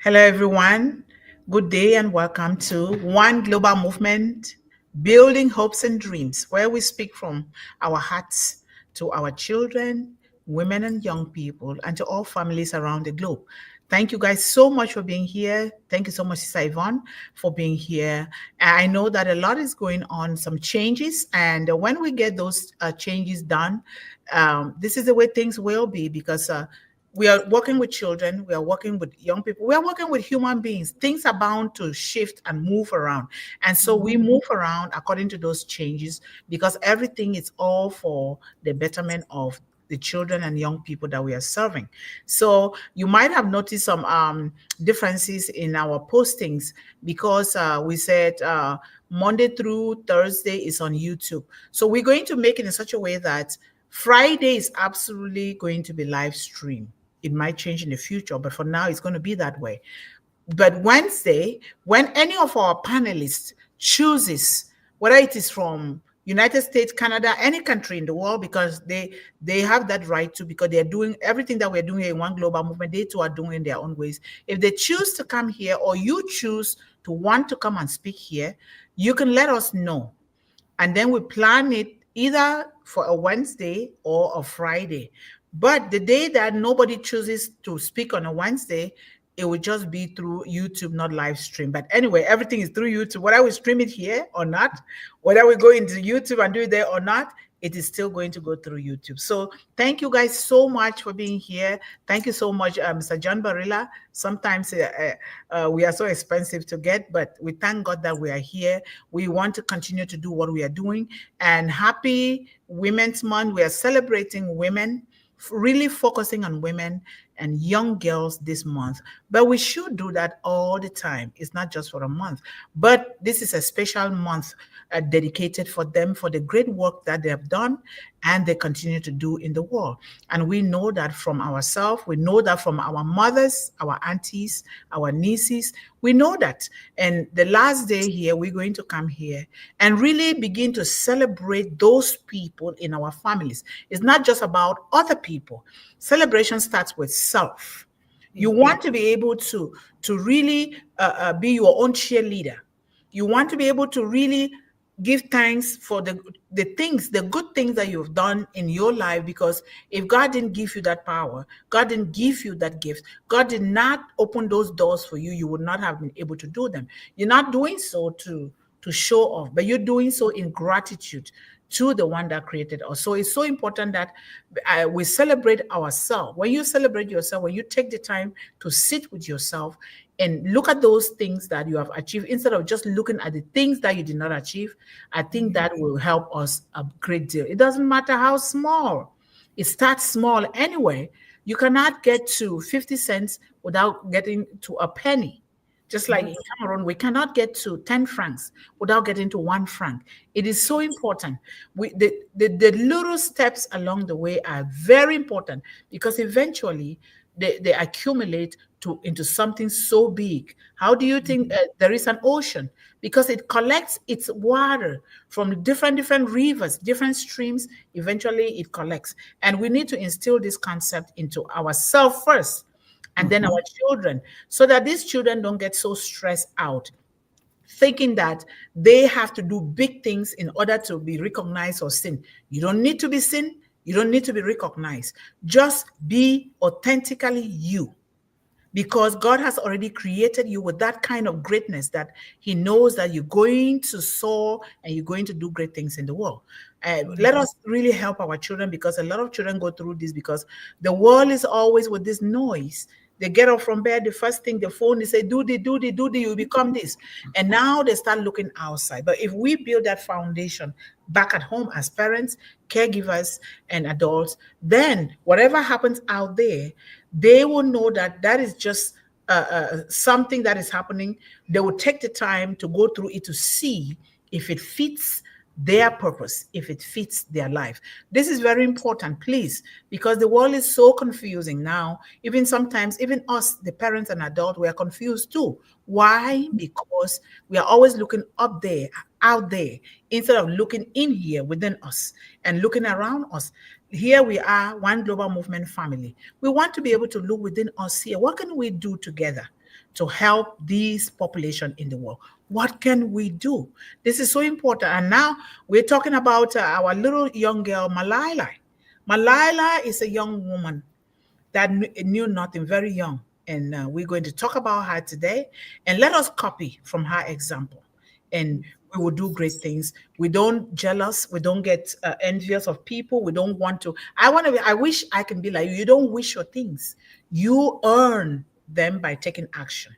Hello, everyone. Good day and welcome to One Global Movement, Building Hopes and Dreams, where we speak from our hearts to our children, women, and young people, and to all families around the globe. Thank you guys so much for being here. Thank you so much, Sister Yvonne, for being here. I know that a lot is going on, some changes, and when we get those changes done, this is the way things will be because we are working with children, we are working with young people, we are working with human beings. Things are bound to shift and move around. And so we move around according to those changes because everything is all for the betterment of the children and young people that we are serving. So you might have noticed some differences in our postings because we said Monday through Thursday is on YouTube. So we're going to make it in such a way that Friday is absolutely going to be live stream. It might change in the future, but for now, it's going to be that way. But Wednesday, when any of our panelists chooses, whether it is from United States, Canada, any country in the world, because they have that right to, because they're doing everything that we're doing here in One Global Movement, they too are doing in their own ways. If they choose to come here or you choose to want to come and speak here, you can let us know. And then we plan it either for a Wednesday or a Friday. But the day that nobody chooses to speak on a Wednesday, it will just be through YouTube, not live stream. But anyway, everything is through YouTube. Whether we stream it here or not, whether we go into YouTube and do it there or not, it is still going to go through YouTube. So thank you guys so much for being here. Thank you so much, Mr. John Barilla. Sometimes we are so expensive to get, but we thank God that we are here. We want to continue to do what we are doing. And happy Women's Month. We are celebrating women, really focusing on women and young girls this month. But we should do that all the time. It's not just for a month, but this is a special month dedicated for them, for the great work that they have done and they continue to do in the world. And we know that from ourselves, we know that from our mothers, our aunties, our nieces, we know that. And the last day here, we're going to come here and really begin to celebrate those people in our families. It's not just about other people. Celebration starts with self. You want to be able to really be your own cheerleader. You want to be able to really give thanks for the things, the good things that you've done in your life, because if God didn't give you that power, God didn't give you that gift, God did not open those doors for you, you would not have been able to do them. You're not doing so to show off, but you're doing so in gratitude to the one that created us. So it's so important that we celebrate ourselves. When you celebrate yourself, when you take the time to sit with yourself and look at those things that you have achieved instead of just looking at the things that you did not achieve, I think that will help us a great deal. It doesn't matter how small. It starts small anyway. You cannot get to 50 cents without getting to a penny. Just like in Cameroon, we cannot get to 10 francs without getting to 1 franc. It is so important. The little steps along the way are very important because eventually they accumulate into something so big. How do you think there is an ocean? Because it collects its water from different rivers, different streams. Eventually it collects. And we need to instill this concept into ourselves first and then our children, so that these children don't get so stressed out thinking that they have to do big things in order to be recognized or seen. You don't need to be seen. You don't need to be recognized. Just be authentically you, because God has already created you with that kind of greatness that he knows that you're going to soar and you're going to do great things in the world. Let us really help our children, because a lot of children go through this because the world is always with this noise. They get up from bed, the first thing, the phone, they say, do the, you become this. And now they start looking outside. But if we build that foundation back at home as parents, caregivers, and adults, then whatever happens out there, they will know that that is just something that is happening. They will take the time to go through it to see if it fits their purpose, if it fits their life. This is very important, please, because the world is so confusing now. Even sometimes, even us, the parents and adults, we are confused too. Why? Because we are always looking up there, out there, instead of looking in here within us and looking around us. here we are, one global movement family. We want to be able to look within us here. What can we do together to help these population in the world? What can we do? This is so important. And now we're talking about our little young girl, Malila. Malila is a young woman that knew nothing, very young. And we're going to talk about her today. And let us copy from her example. And we will do great things. We don't jealous. We don't get envious of people. We don't want to. I wish I can be like you. You don't wish your things. You earn them by taking action.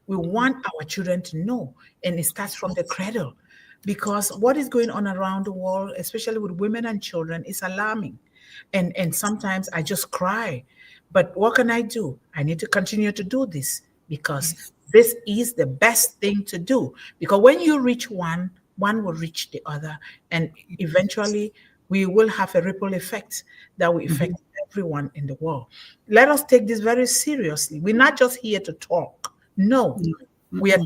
We want our children to know. And it starts from the cradle. Because what is going on around the world, especially with women and children, is alarming. And sometimes I just cry. But what can I do? I need to continue to do this because this is the best thing to do. Because when you reach one will reach the other. And eventually, we will have a ripple effect that will affect everyone in the world. Let us take this very seriously. We're not just here to talk. No, we are.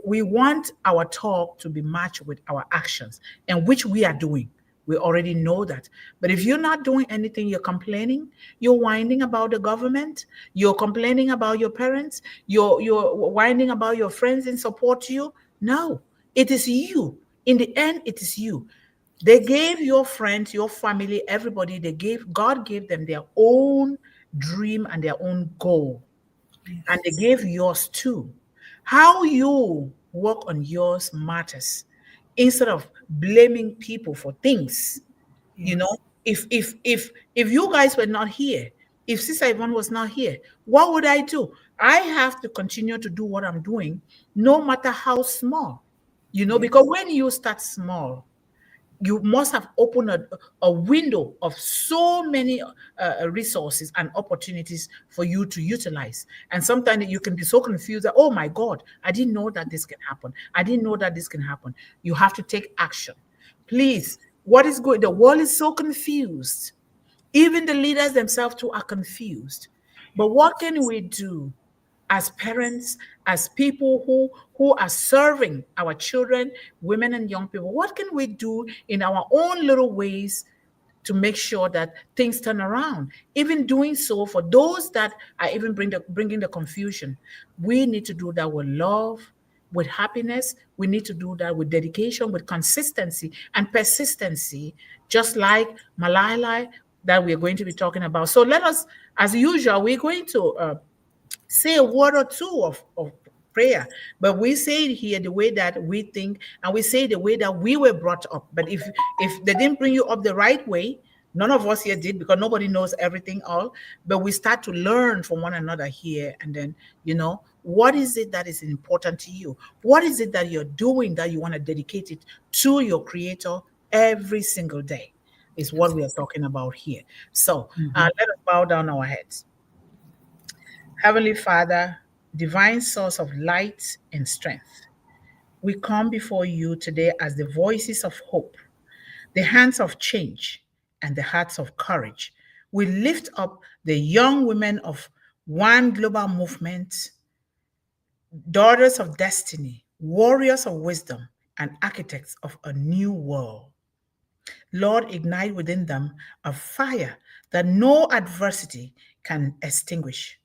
We want our talk to be matched with our actions, and which we are doing. We already know that. But if you're not doing anything, you're complaining, you're whining about the government, you're complaining about your parents, you're whining about your friends and support you. No, it is you. In the end, it is you. They gave your friends, your family, everybody, God gave them their own dream and their own goal. And they gave yours too. How you work on yours matters instead of blaming people for things. You know, if you guys were not here, if Sister Yvonne was not here, what would I do? I have to continue to do what I'm doing, no matter how small. Because when you start small, you must have opened a window of so many resources and opportunities for you to utilize. And sometimes you can be so confused that, oh my God, I didn't know that this can happen. I didn't know that this can happen. You have to take action. Please, what is going? The world is so confused. Even the leaders themselves too are confused. But what can we do as parents, as people who are serving our children, women and young people? What can we do in our own little ways to make sure that things turn around? Even doing so for those that are even bringing the confusion, we need to do that with love, with happiness. We need to do that with dedication, with consistency and persistency, just like Malala that we're going to be talking about. So let us, as usual, we're going to say a word or two of prayer, but we say it here the way that we think, and we say it the way that we were brought up. But if they didn't bring you up the right way, none of us here did, because nobody knows everything all. But we start to learn from one another here, and then what is it that is important to you? What is it that you're doing that you want to dedicate it to your Creator every single day? Is what we are talking about here. So let us bow down our heads. Heavenly Father, divine source of light and strength, we come before you today as the voices of hope, the hands of change, and the hearts of courage. We lift up the young women of one global movement, daughters of destiny, warriors of wisdom, and architects of a new world. Lord, ignite within them a fire that no adversity can extinguish,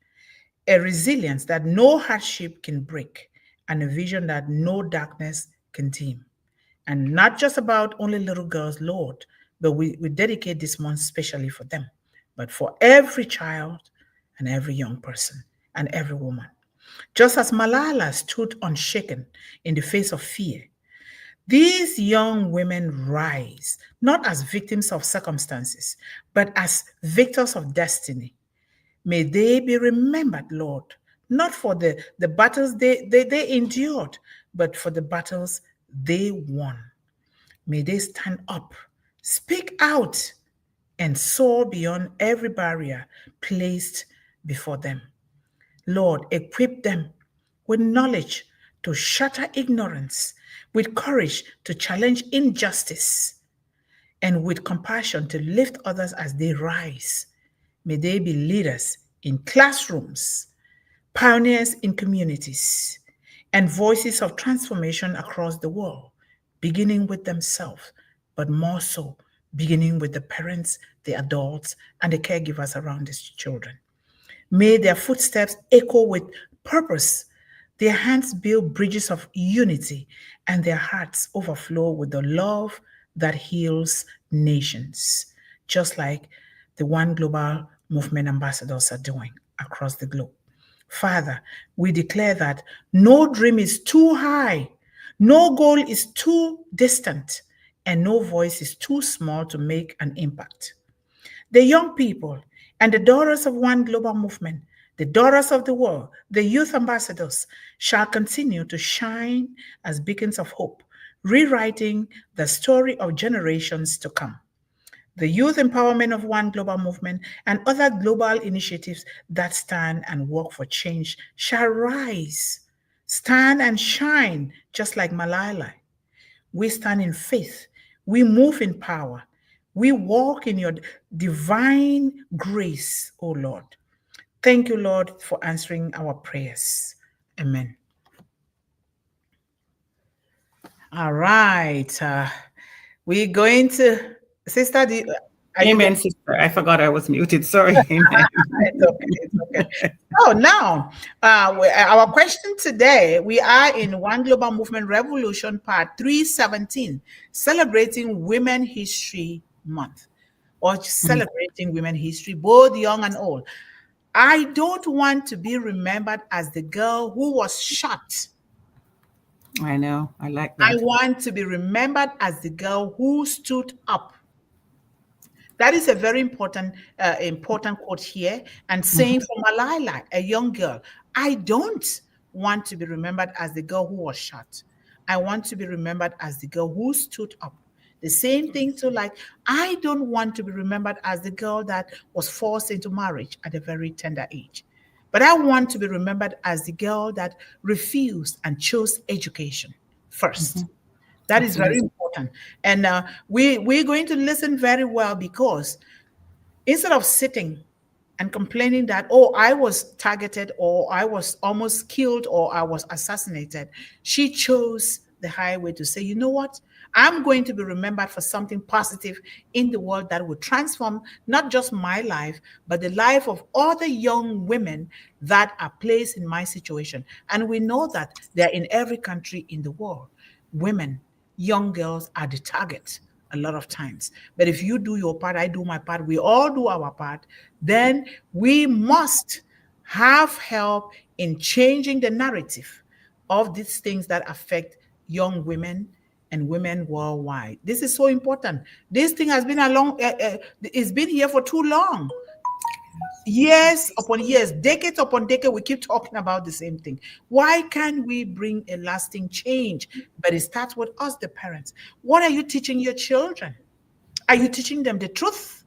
a resilience that no hardship can break, and a vision that no darkness can dim. And not just about only little girls, Lord, but we dedicate this month specially for them, but for every child and every young person and every woman. Just as Malala stood unshaken in the face of fear, these young women rise not as victims of circumstances, but as victors of destiny. May they be remembered, Lord, not for the battles they endured, but for the battles they won. May they stand up, speak out, and soar beyond every barrier placed before them. Lord, equip them with knowledge to shatter ignorance, with courage to challenge injustice, and with compassion to lift others as they rise. May they be leaders in classrooms, pioneers in communities, and voices of transformation across the world, beginning with themselves, but more so, beginning with the parents, the adults, and the caregivers around these children. May their footsteps echo with purpose, their hands build bridges of unity, and their hearts overflow with the love that heals nations, just like the One Global Movement ambassadors are doing across the globe. Father, we declare that no dream is too high, no goal is too distant, and no voice is too small to make an impact. The young people and the daughters of One Global Movement, the daughters of the world, the youth ambassadors, shall continue to shine as beacons of hope, rewriting the story of generations to come. The youth empowerment of One Global Movement and other global initiatives that stand and work for change shall rise, stand and shine just like Malala. We stand in faith. We move in power. We walk in your divine grace, O Lord. Thank you, Lord, for answering our prayers. Amen. All right. We're going to, Sister, are you Amen, sister. I forgot I was muted. Sorry. Amen. It's okay. It's okay. So now, our question today, we are in One Global Movement Revolution Part 317, celebrating Women History Month, or celebrating women history, both young and old. I don't want to be remembered as the girl who was shot. I know. I like I that. want to be remembered as the girl who stood up. That is a very important quote here, and saying Mhm. for Malala, a young girl, I don't want to be remembered as the girl who was shot. I want to be remembered as the girl who stood up. The same thing to like, I don't want to be remembered as the girl that was forced into marriage at a very tender age. But I want to be remembered as the girl that refused and chose education first. Mhm. That is very Absolutely. important. And we're going to listen very well, because instead of sitting and complaining that, oh, I was targeted, or I was almost killed, or I was assassinated, she chose the highway to say, you know what? I'm going to be remembered for something positive in the world that will transform not just my life, but the life of other young women that are placed in my situation. And we know that they're in every country in the world. Women, young girls are the target a lot of times. But if you do your part, I do my part, we all do our part, then we must have help in changing the narrative of these things that affect young women and women worldwide. This is so important. This thing has been it's been here for too long. Years upon years, decades upon decades, we keep talking about the same thing. Why can't we bring a lasting change? But it starts with us, the parents. What are you teaching your children? Are you teaching them the truth?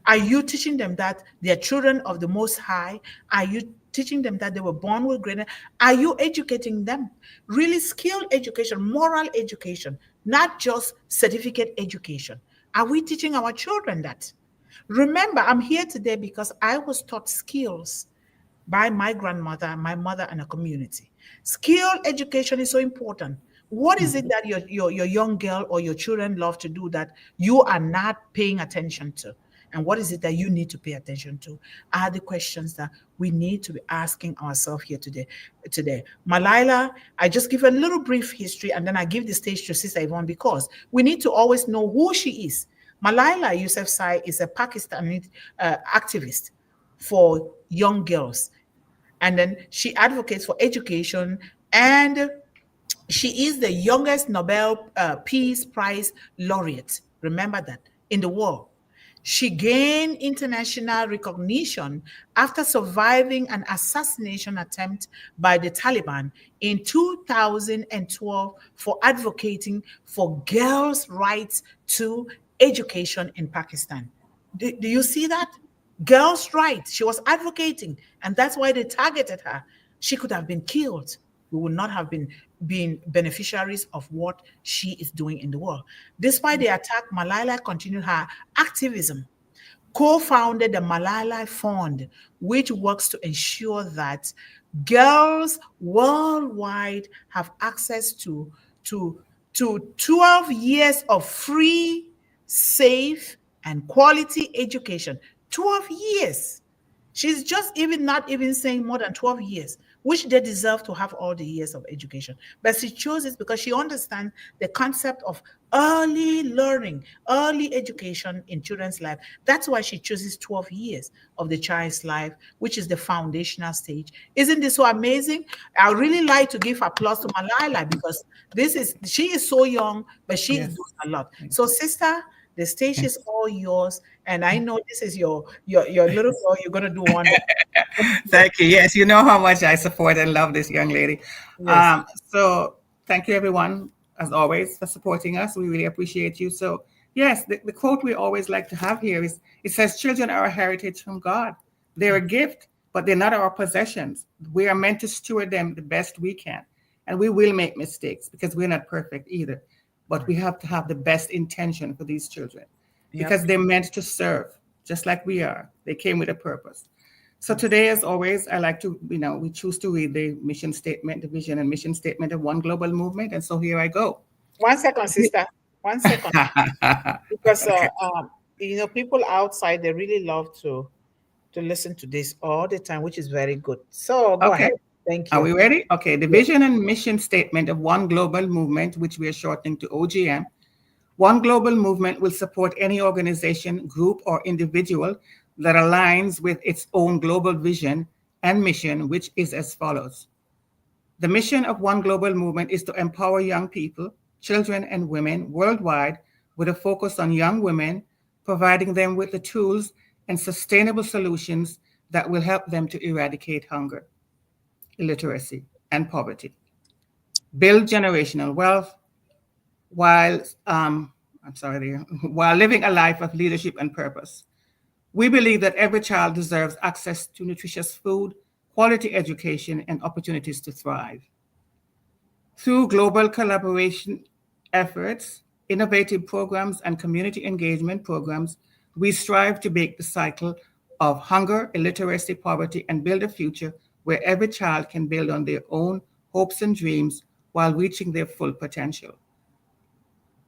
Are you teaching them that they are children of the Most High? Are you teaching them that they were born with greatness? Are you educating them? Really skilled education, moral education, not just certificate education. Are we teaching our children that? Remember, I'm here today because I was taught skills by my grandmother, my mother, and a community. Skill education is so important. What is it that your young girl or your children love to do that you are not paying attention to? And what is it that you need to pay attention to? Are the questions that we need to be asking ourselves here today. Malala, I just give a little brief history, and then I give the stage to Sister Yvonne, because we need to always know who she is. Malala Yousafzai is a Pakistani activist for young girls, and then she advocates for education, and she is the youngest Nobel Peace Prize laureate. Remember that, in the world. She gained international recognition after surviving an assassination attempt by the Taliban in 2012 for advocating for girls' rights to education in Pakistan. Do you see that? Girls' rights. She was advocating, and that's why they targeted her. She could have been killed. We would not have been beneficiaries of what she is doing in the world. Despite the attack, Malala continued her activism, co-founded the Malala Fund, which works to ensure that girls worldwide have access to 12 years of free, safe, and quality education. 12 years. She's just even not even saying more than 12 years, which they deserve to have all the years of education. But she chooses because she understands the concept of early learning, early education in children's life. That's why she chooses 12 years of the child's life, which is the foundational stage. Isn't this so amazing? I really like to give applause to Malala because she is so young, but she is Yes. doing a lot. So, sister, the stage is all yours, and I know this is your little girl. You're gonna do wonderful. Thank you. Yes, you know how much I support and love this young lady. Yes. So thank you, everyone, as always, for supporting us. We really appreciate you. So, yes, the quote we always like to have here is it says, children are a heritage from God. They're a gift, but they're not our possessions. We are meant to steward them the best we can. And we will make mistakes because we're not perfect either. But we have to have the best intention for these children Yep. because they're meant to serve, just like we are. They came with a purpose. So today, as always, I like to, we choose to read the mission statement, the vision and mission statement of One Global Movement. And so here I go. 1 second, sister. 1 second, because Okay. people outside they really love to listen to this all the time, which is very good. So go Okay. ahead. Thank Are you. we ready? Okay. The Yes. vision and mission statement of One Global Movement, which we are shortening to OGM. One Global Movement will support any organization, group, or individual that aligns with its own global vision and mission, which is as follows. The mission of One Global Movement is to empower young people, children, and women worldwide with a focus on young women, providing them with the tools and sustainable solutions that will help them to eradicate hunger, illiteracy, and poverty, build generational wealth while, while living a life of leadership and purpose. We believe that every child deserves access to nutritious food, quality education, and opportunities to thrive. Through global collaboration efforts, innovative programs, and community engagement programs, we strive to break the cycle of hunger, illiteracy, poverty, and build a future where every child can build on their own hopes and dreams while reaching their full potential.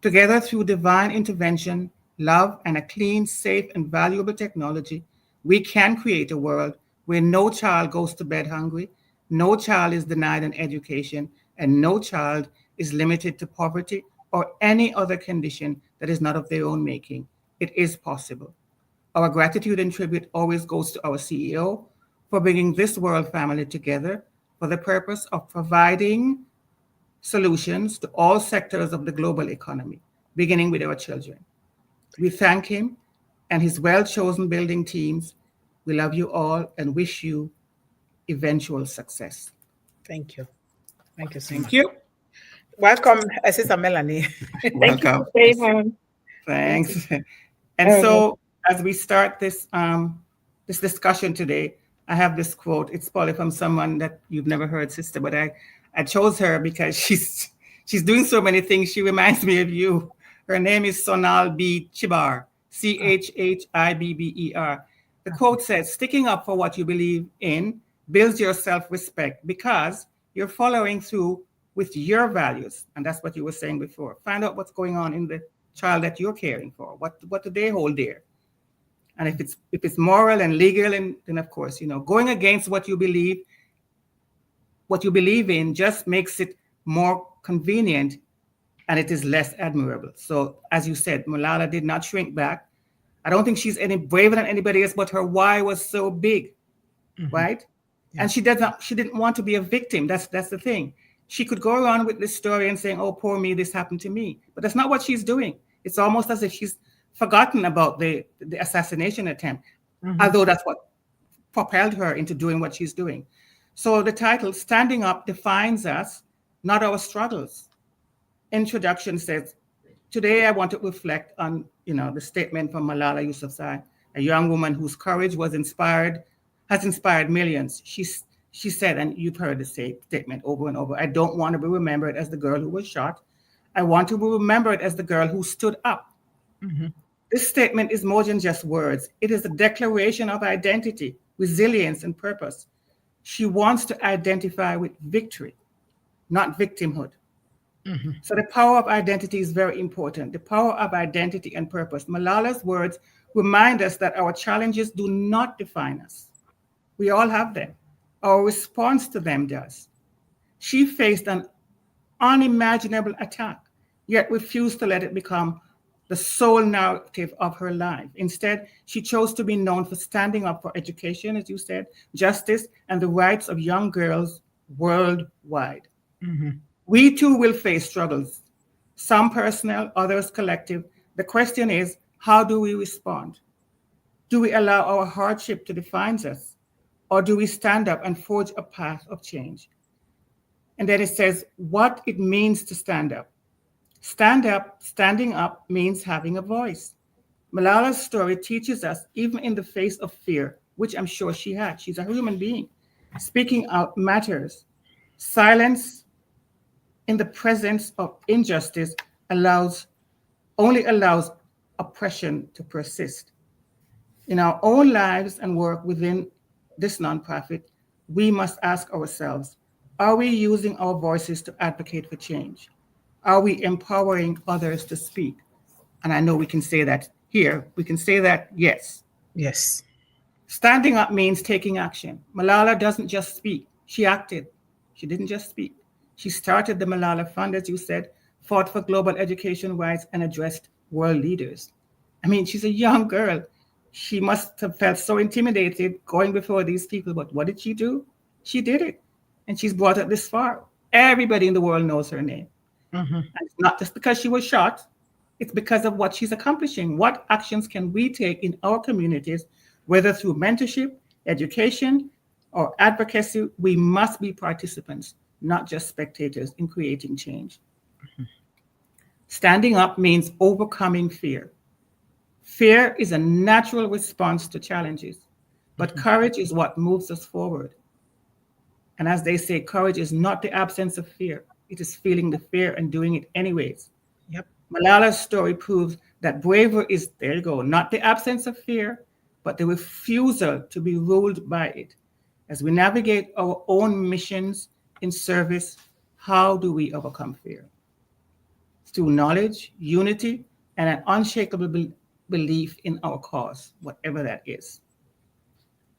Together, through divine intervention, love, and a clean, safe, and valuable technology, we can create a world where no child goes to bed hungry, no child is denied an education, and no child is limited to poverty or any other condition that is not of their own making. It is possible. Our gratitude and tribute always goes to our CEO for bringing this world family together for the purpose of providing solutions to all sectors of the global economy, beginning with our children. We thank him and his well chosen building teams. We love you all and wish you eventual success. Thank you. Thank you so Thank much. you. Welcome, Sister Melanie. Thank you Welcome. for favor. Thank you. Thanks. And Okay. so, as we start this discussion today, I have this quote. It's probably from someone that you've never heard, sister, but I chose her because she's doing so many things. She reminds me of you. Her name is Sonal B. Chibar, Chibber. The quote says, "Sticking up for what you believe in builds your self-respect because you're following through with your values." And that's what you were saying before. Find out what's going on in the child that you're caring for. What do they hold dear? And if it's moral and legal, and then of course, going against what you believe in just makes it more convenient and it is less admirable. So as you said, Malala did not shrink back. I don't think she's any braver than anybody else, but her why was so big, right? Yeah. And she didn't want to be a victim. That's the thing. She could go around with this story and saying, "Oh, poor me, this happened to me." But that's not what she's doing. It's almost as if she's forgotten about the assassination attempt, although that's what propelled her into doing what she's doing. So the title, Standing Up, defines us, not our struggles. Introduction says, today I want to reflect on, the statement from Malala Yousafzai, a young woman whose courage has inspired millions. She said, and you've heard the same statement over and over, "I don't want to be remembered as the girl who was shot. I want to be remembered as the girl who stood up." This statement is more than just words. It is a declaration of identity, resilience, and purpose. She wants to identify with victory, not victimhood. So the power of identity is very important. The power of identity and purpose. Malala's words remind us that our challenges do not define us. We all have them. Our response to them does. She faced an unimaginable attack, yet refused to let it become the sole narrative of her life. Instead, she chose to be known for standing up for education, as you said, justice, and the rights of young girls worldwide. We too will face struggles, some personal, others collective. The question is, how do we respond? Do we allow our hardship to define us, or do we stand up and forge a path of change? And then it says what it means to stand up. Standing up means having a voice. Malala's story teaches us, even in the face of fear, which I'm sure she had, she's a human being, speaking out matters. Silence in the presence of injustice only allows oppression to persist. In our own lives and work within this nonprofit, we must ask ourselves, are we using our voices to advocate for change? Are we empowering others to speak? And I know we can say that here. We can say that, yes. Yes. Standing up means taking action. Malala doesn't just speak. She acted. She didn't just speak. She started the Malala Fund, as you said, fought for global education rights, and addressed world leaders. I mean, she's a young girl. She must have felt so intimidated going before these people, but what did she do? She did it. And she's brought it this far. Everybody in the world knows her name. And it's not just because she was shot, it's because of what she's accomplishing. What actions can we take in our communities, whether through mentorship, education, or advocacy? We must be participants, not just spectators, in creating change. Standing up means overcoming fear. Fear is a natural response to challenges, but courage is what moves us forward. And as they say, courage is not the absence of fear. It is feeling the fear and doing it anyways. Yep. Malala's story proves that bravery is, there you go, not the absence of fear, but the refusal to be ruled by it. As we navigate our own missions in service, how do we overcome fear? Through knowledge, unity, and an unshakable belief in our cause, whatever that is.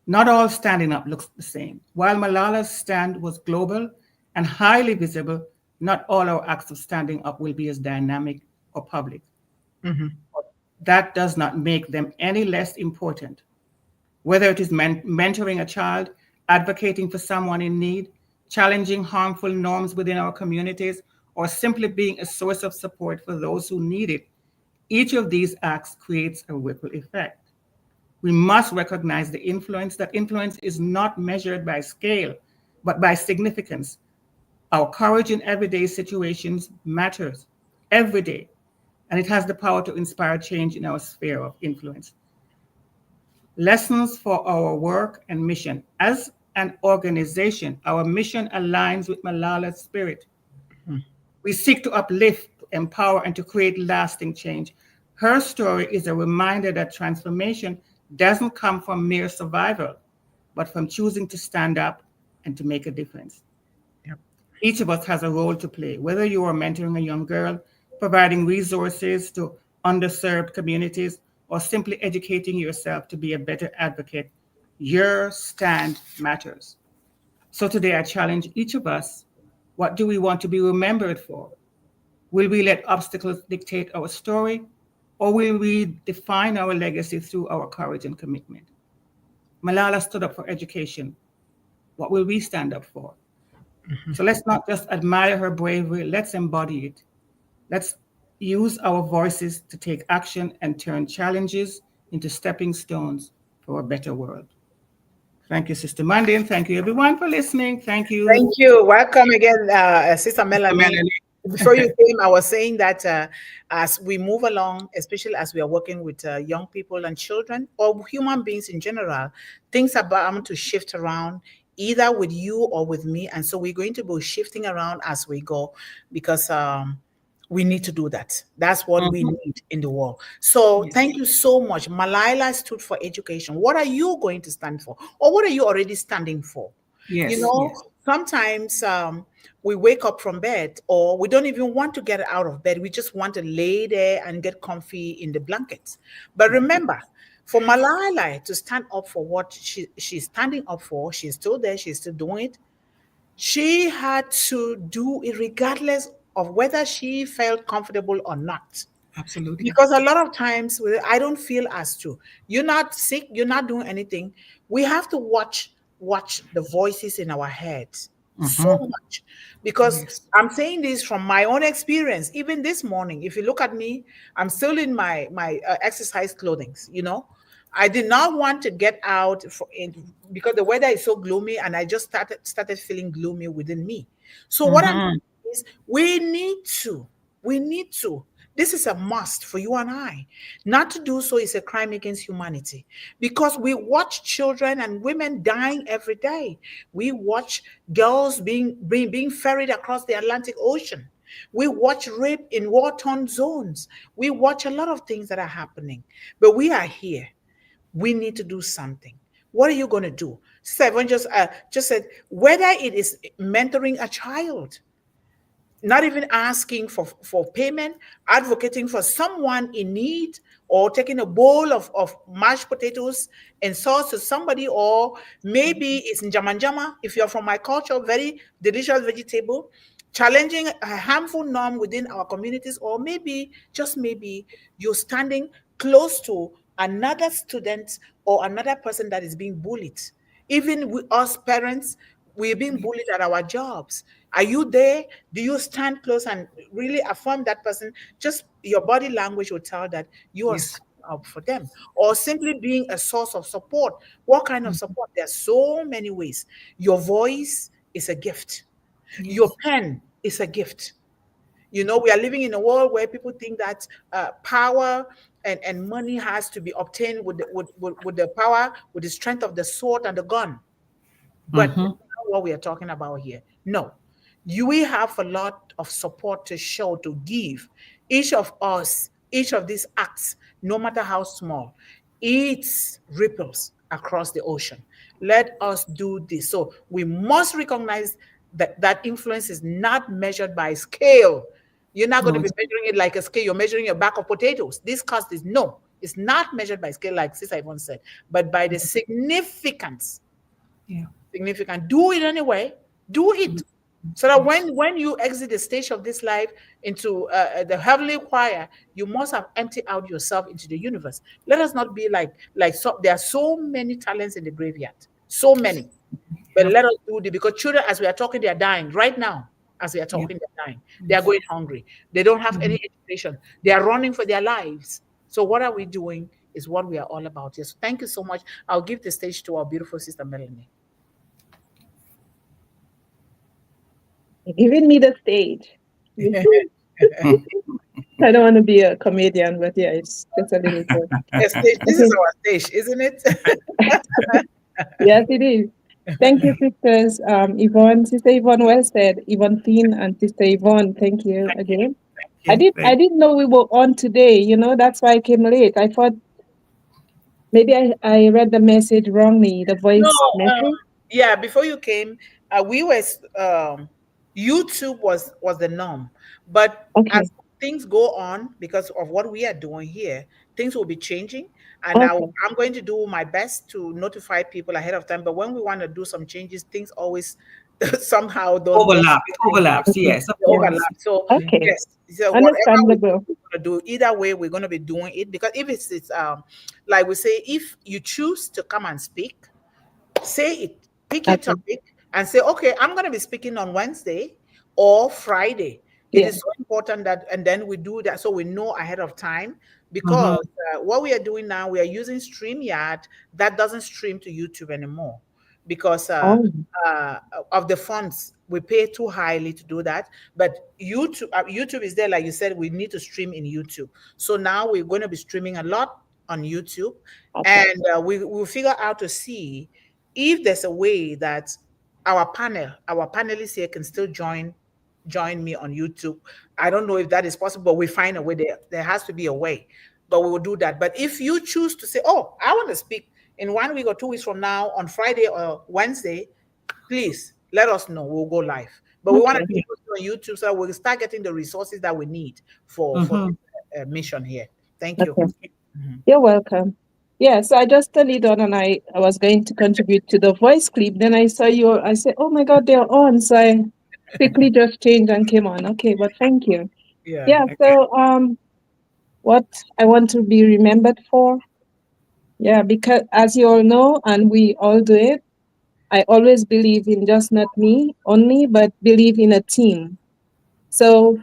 Not all standing up looks the same. While Malala's stand was global and highly visible, not all our acts of standing up will be as dynamic or public. That does not make them any less important. Whether it is mentoring a child, advocating for someone in need, challenging harmful norms within our communities, or simply being a source of support for those who need it, each of these acts creates a ripple effect. We must recognize the influence. That influence is not measured by scale, but by significance. Our courage in everyday situations matters every day, and it has the power to inspire change in our sphere of influence. Lessons for our work and mission. As an organization, our mission aligns with Malala's spirit. We seek to uplift, empower, and to create lasting change. Her story is a reminder that transformation doesn't come from mere survival, but from choosing to stand up and to make a difference. Yep. Each of us has a role to play, whether you are mentoring a young girl, providing resources to underserved communities, or simply educating yourself to be a better advocate. Your stand matters. So today I challenge each of us, what do we want to be remembered for? Will we let obstacles dictate our story, or will we define our legacy through our courage and commitment? Malala stood up for education. What will we stand up for? So let's not just admire her bravery, let's embody it. Let's use our voices to take action and turn challenges into stepping stones for a better world. Thank you, Sister Mundih, and thank you everyone for listening. Thank you. Thank you. Welcome again, Sister Melanie. Melanie. Before you came, I was saying that as we move along, especially as we are working with young people and children or human beings in general, things are bound to shift around either with you or with me. And so we're going to be shifting around as we go because we need to do that. That's what we need in the world. So thank you so much. Malala stood for education. What are you going to stand for? Or what are you already standing for? Yes, You know, yes. sometimes we wake up from bed, or we don't even want to get out of bed. We just want to lay there and get comfy in the blankets. But remember, for Malala to stand up for what she's standing up for, she's still there, she's still doing it. She had to do it regardless of whether she felt comfortable or not. Absolutely. Because a lot of times I don't feel as to, you're not sick, you're not doing anything. We have to watch the voices in our heads so Mm-hmm. much, because Yes. I'm saying this from my own experience. Even this morning, if you look at me, I'm still in my exercise clothing. I did not want to get out because the weather is so gloomy, and I just started feeling gloomy within me. So what I'm Mm-hmm. saying is, we need to this is a must for you and I. Not to do so is a crime against humanity, because we watch children and women dying every day. We watch girls being ferried across the Atlantic Ocean. We watch rape in war-torn zones. We watch a lot of things that are happening. But we are here. We need to do something. What are you going to do? Seven just said, whether it is mentoring a child, not even asking for payment, advocating for someone in need, or taking a bowl of mashed potatoes and sauce to somebody, or maybe it's njamanjama, if you're from my culture, very delicious vegetable, challenging a harmful norm within our communities, or maybe, just maybe, you're standing close to another student or another person that is being bullied. Even with us parents, we're being bullied at our jobs. Are you there? Do you stand close and really affirm that person? Just your body language will tell that you are Yes. standing up for them, or simply being a source of support. What kind of Mhm. support? There's so many ways. Your voice is a gift. Your Yes. pen is a gift. We are living in a world where people think that power and money has to be obtained with the power, with the strength of the sword and the gun. But Mm-hmm. it's not what we are talking about here. No. We have a lot of support to show, to give. Each of us, each of these acts, no matter how small, it ripples across the ocean. Let us do this. So we must recognize that that influence is not measured by scale. You're not going No, to be it's measuring it like a scale. You're measuring your bag of potatoes. This cost is no. It's not measured by scale, like Sister Yvonne said, but by the significance. yeah. Significant. Do it anyway. Do Mhm. it. So that Yes. when you exit the stage of this life into the heavenly choir, you must have emptied out yourself into the universe. Let us not be so. There are so many talents in the graveyard, so many. But Yep. let us do it, because children, as we are talking, they are dying right now. As we are Yep. talking, they're dying. They are Yes. going hungry. They don't have Mhm. any education. They are running for their lives. So what are we doing? Is what we are all about. Yes. Thank you so much. I'll give the stage to our beautiful sister Melanie. Giving me the stage. I don't want to be a comedian, but yeah, it's just a little joke. A stage. This is Okay. our stage, isn't it? Yes, it is. Thank you, sisters. Yvonne, Sister Yvonne, well said. Yvonne Finn and Sister Yvonne, thank you again. I Yeah. did I Thank didn't know we were on today, that's why I came late. I thought maybe I read the message wrongly, the No, voice message. yeah. Before you came, we were YouTube was the norm, but as Okay. things go on, because of what we are doing here, things will be changing. And now Okay. I'm going to do my best to notify people ahead of time. But when we want to do some changes, things always somehow don't Overlap. It overlaps. Okay. Yes, of Yeah. course. overlap. So Yeah. Okay. yes, so whatever Understandable. we're gonna do, either way, we're gonna be doing it, because if it's like we say, if you choose to come and speak, say it, pick your Okay. topic and say, okay, I'm going to be speaking on Wednesday or Friday. It Yeah. is so important that, and then we do that so we know ahead of time, Mm-hmm. because what we are doing now, we are using StreamYard that doesn't stream to YouTube anymore, because Oh, uh, of the funds we pay too highly to do that. But YouTube is there, like you said, we need to stream in YouTube. So now we're going to be streaming a lot on YouTube, okay. and we will figure out to see if there's a way that our panelists here can still join me on YouTube. I don't know if that is possible, but we find a way. There has to be a way, but we will do that. But if you choose to say, oh, I want to speak in 1 week or 2 weeks from now on Friday or Wednesday, please let us know. We'll go live. But we want to Okay. be posted on YouTube so we'll start getting the resources that we need for Mm-hmm. this mission here. Thank you. Okay. You're welcome. Yeah, so I just turned it on and I was going to contribute to the voice clip. Then I saw you. I said, oh my God, they're on. So I quickly just changed and came on. Okay, but thank you. Yeah. Yeah, so what I want to be remembered for, yeah, because as you all know, and we all do it, I always believe in just not me only, but believe in a team. So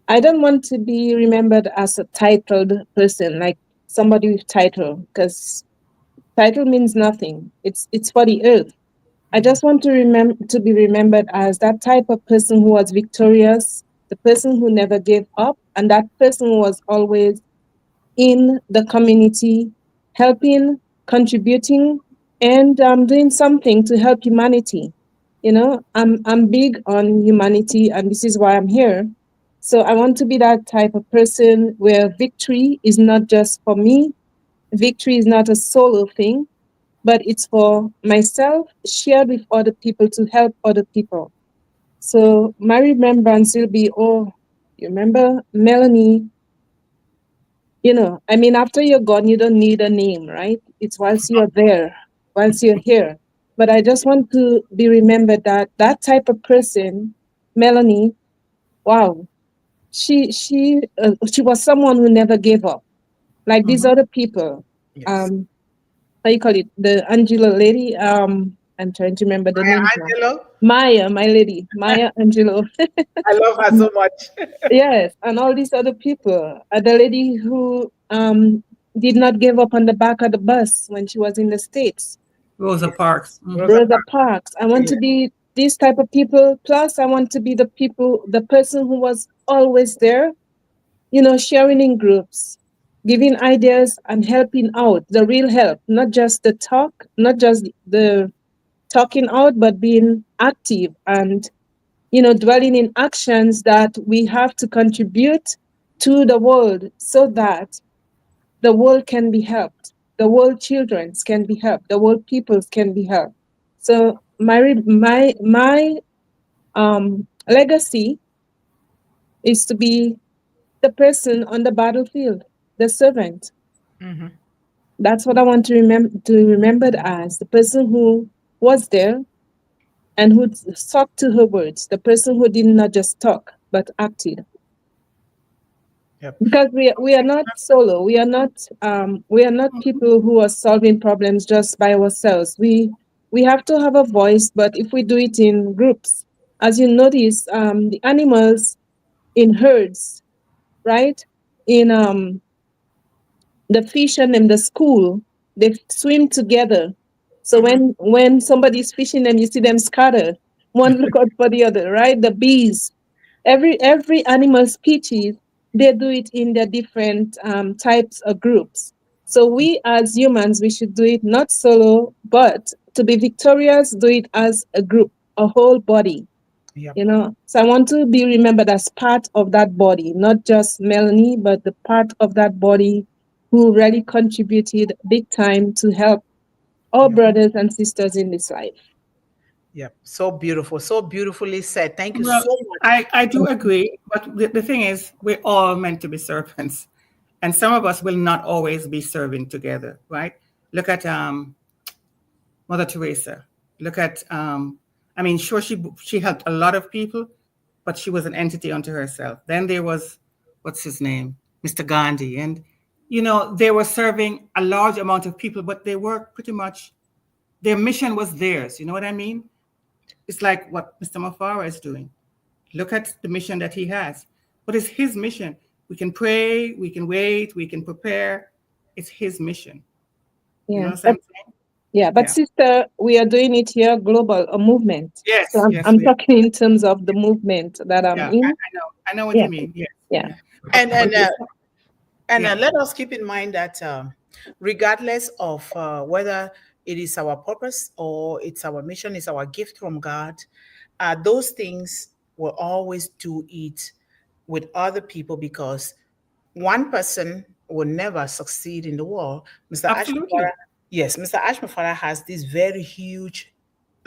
I don't want to be remembered as a titled person, like somebody with title, because title means nothing. It's for the earth. I just want to be remembered as that type of person who was victorious, the person who never gave up, and that person who was always in the community, helping, contributing, and doing something to help humanity. You know, I'm big on humanity, and this is why I'm here. So I want to be that type of person where victory is not just for me. Victory is not a solo thing, but it's for myself, shared with other people to help other people. So my remembrance will be, oh, you remember Melanie? You know, I mean, after you're gone, you don't need a name, right? It's whilst you're there, whilst you're here. But I just want to be remembered that that type of person, Melanie, wow, she was someone who never gave up. Like these Mhm. other people, Yes. um, how you call it, the Angela lady. I'm trying to remember the Maya names now. Angelou, Maya, my lady, Maya Angelo. I love her so much. Yes, and all these other people. The lady who did not give up on the back of the bus when she was in the States. Rosa Parks. Mm-hmm. Rosa Rosa Parks. Parks. I want Yeah. to be these type of people. Plus, I want to be the person who was always there, you know, sharing in groups, giving ideas and helping out, the real help, not just the talk, not just the talking out, but being active and, you know, dwelling in actions that we have to contribute to the world so that the world can be helped, the world childrens can be helped, the world peoples can be helped. So my legacy is to be the person on the battlefield, the servant. Mhm. That's what I want to remembered as the person who was there and who stuck to her words, the person who did not just talk but acted. Yep. Because we are not solo. We are not people who are solving problems just by ourselves. We have to have a voice, but if we do it in groups, as you notice, the animals in herds, right? In the fish and in the school, they swim together. So Mhm. when somebody's fishing them, you see them scatter. One look out for the other, right? The bees, every animal species, they do it in their different types of groups. So we as humans, we should do it not solo, but to be victorious, do it as a group, a whole body. Yep. You know, so I want to be remembered as part of that body, not just Melanie, but the part of that body who really contributed big time to help our Yep. brothers and sisters in this life. Yep. So beautiful. So beautifully said. Thank you Well, so much. I do agree, but the thing is, we're all meant to be servants, and some of us will not always be serving together, right? Look at Mother Teresa. Look at I mean, sure, she helped a lot of people, but she was an entity unto herself. Then there was what's his name, Mr. Gandhi, and you know they were serving a large amount of people, but they were pretty much their mission was theirs. You know what I mean? It's like what Mr. Mafara is doing. Look at the mission that he has. What is his mission? We can pray, we can wait, we can prepare. It's his mission. You know Yeah, what I'm saying? but Yeah. sister, we are doing it here global, a movement. So Yes, yes, I'm we are. talking in terms of the movement that I'm Yeah, in. I know. I know what Yeah, you mean. Yes. yeah, Yeah. And But and uh, and yeah, let us keep in mind that regardless of whether it is our purpose or it's our mission, it's our gift from God, those things will always do it with other people because one person will never succeed in the world. Mr. absolutely. Ashmafara, yes, Mr. Ashmafara has this very huge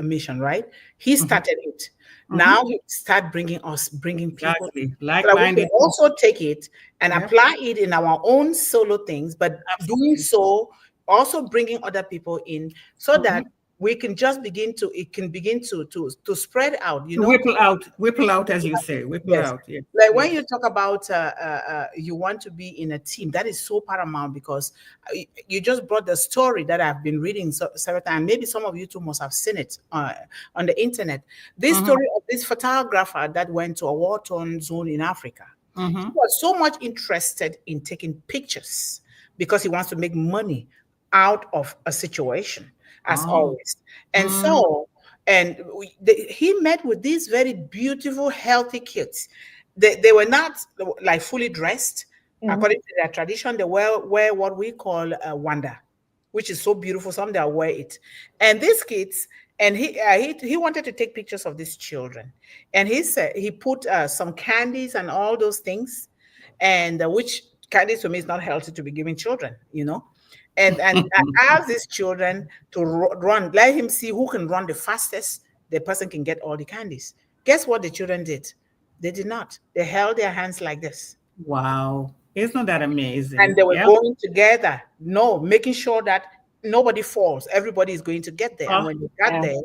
a mission, right? He started it. Now he start bringing people Exactly. so that we can Like-minded people. also take it and Yep. apply it in our own solo things, but doing Absolutely. so also bringing other people in so Mm-hmm. that we can just it can begin to spread out, you know. Whipple out, as you say, whipple Yes. out. Yes, Like when you yes. talk about you want to be in a team, that is so paramount because you just brought the story that I've been reading several times. Maybe some of you too must have seen it on the internet. This Mm-hmm. story of this photographer that went to a war-torn zone in Africa. He Mm-hmm. was so much interested in taking pictures because he wants to make money out of a situation, as Oh. always. And Mm. so, he met with these very beautiful, healthy kids. They were not like fully dressed. Yeah. According to their tradition, they wear what we call wanda, which is so beautiful. Some they'll wear it. And these kids, and he wanted to take pictures of these children. And he said he put some candies and all those things, and which candies to me is not healthy to be giving children, you know. And I asked these children to run, let him see who can run the fastest. The person can get all the candies. Guess what the children did? They did not. They held their hands like this, Wow. Isn't that and amazing? they were Yep. going together. No, making sure that nobody falls. Everybody is going to get there. And Oh, when they got Yeah. there,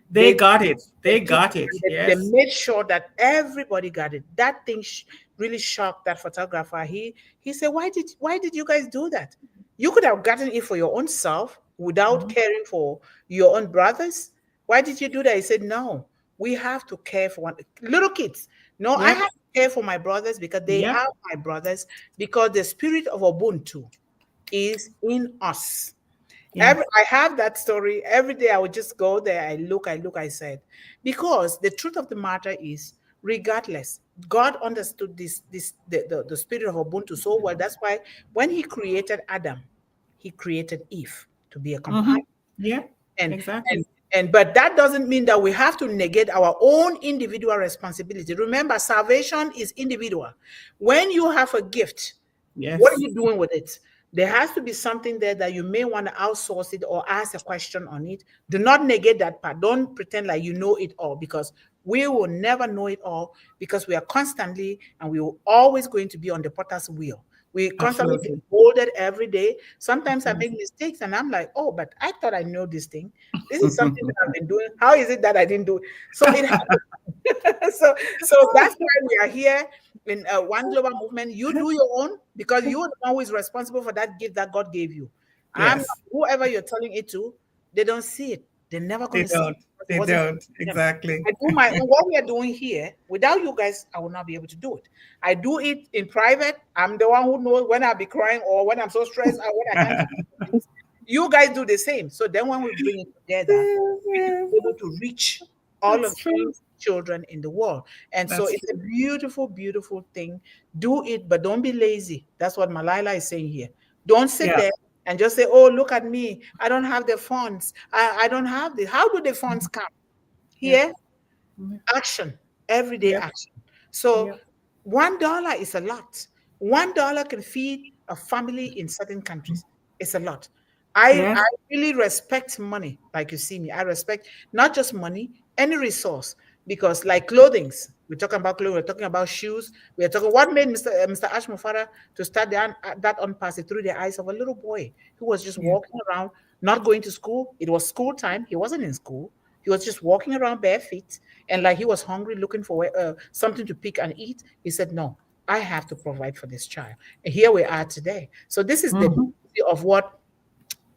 they they got it. they They took got it. they Yes. made sure that everybody got it. That thing really shocked that photographer. He said, why did you guys do that? You could have gotten it for your own self without Mhm. caring for your own brothers. Why did you do that? He said, no, we have to care for one little kids. No, I Yep. have to care for my brothers because they Yep. are my brothers, because the spirit of Ubuntu is in us. Yes. I have that story every day. I would just go there. I said, because the truth of the matter is, regardless, God understood the spirit of Ubuntu so well. That's why when He created Adam, He created Eve to be a Mm-hmm. companion. Yep. And Exactly. but that doesn't mean that we have to negate our own individual responsibility. Remember, salvation is individual. When you have a gift, what are Yes. you doing with it? There has to be something there that you may want to outsource it or ask a question on it. Do not negate that part. Don't pretend like you know it all, because we will never know it all, because we are constantly and we will always going to be on the potter's wheel. We constantly get Absolutely. molded every day. Sometimes I make Absolutely. mistakes and I'm like, oh, but I thought I know this thing. This is something that I've been doing. How is it that I didn't do it? So it so that's why we are here in one global movement. You do your own, because you are the one who is responsible for that gift that God gave you. I'm not, Yes. whoever you're telling it to, they don't see it. They're never They going to see it don't. because it They wasn't don't. for them. Exactly. I do my own. What we are doing here, without you guys, I will not be able to do it. I do it in private. I'm the one who knows when I'll be crying or when I'm so stressed or when I can't do things. You guys do the same. So then when we bring it together, we can be able to reach all of That's true. these children in the world. And so That's it's a true. beautiful, beautiful thing. Do it, but don't be lazy. That's what Malila is saying here. Don't sit Yeah. there and just say, oh, look at me. I don't have the funds. I don't have this. How do the funds come? Yep. Here, action, everyday Yep. action. So Yep. $1 is a lot. $1 can feed a family in certain countries. It's a lot. I Yes. really respect money, like you see me. I respect not just money, any resource, because like clothings, we're talking about clothing, we're talking about shoes, we're talking what made Mr. Ash Mufara to start that on pass it through the eyes of a little boy who was just Yeah. walking around, not going to school. It was school time. He wasn't in school. He was just walking around bare feet, and like he was hungry, looking for something to pick and eat. He said, "No, I have to provide for this child." And here we are today. So this is the Mm-hmm. beauty of what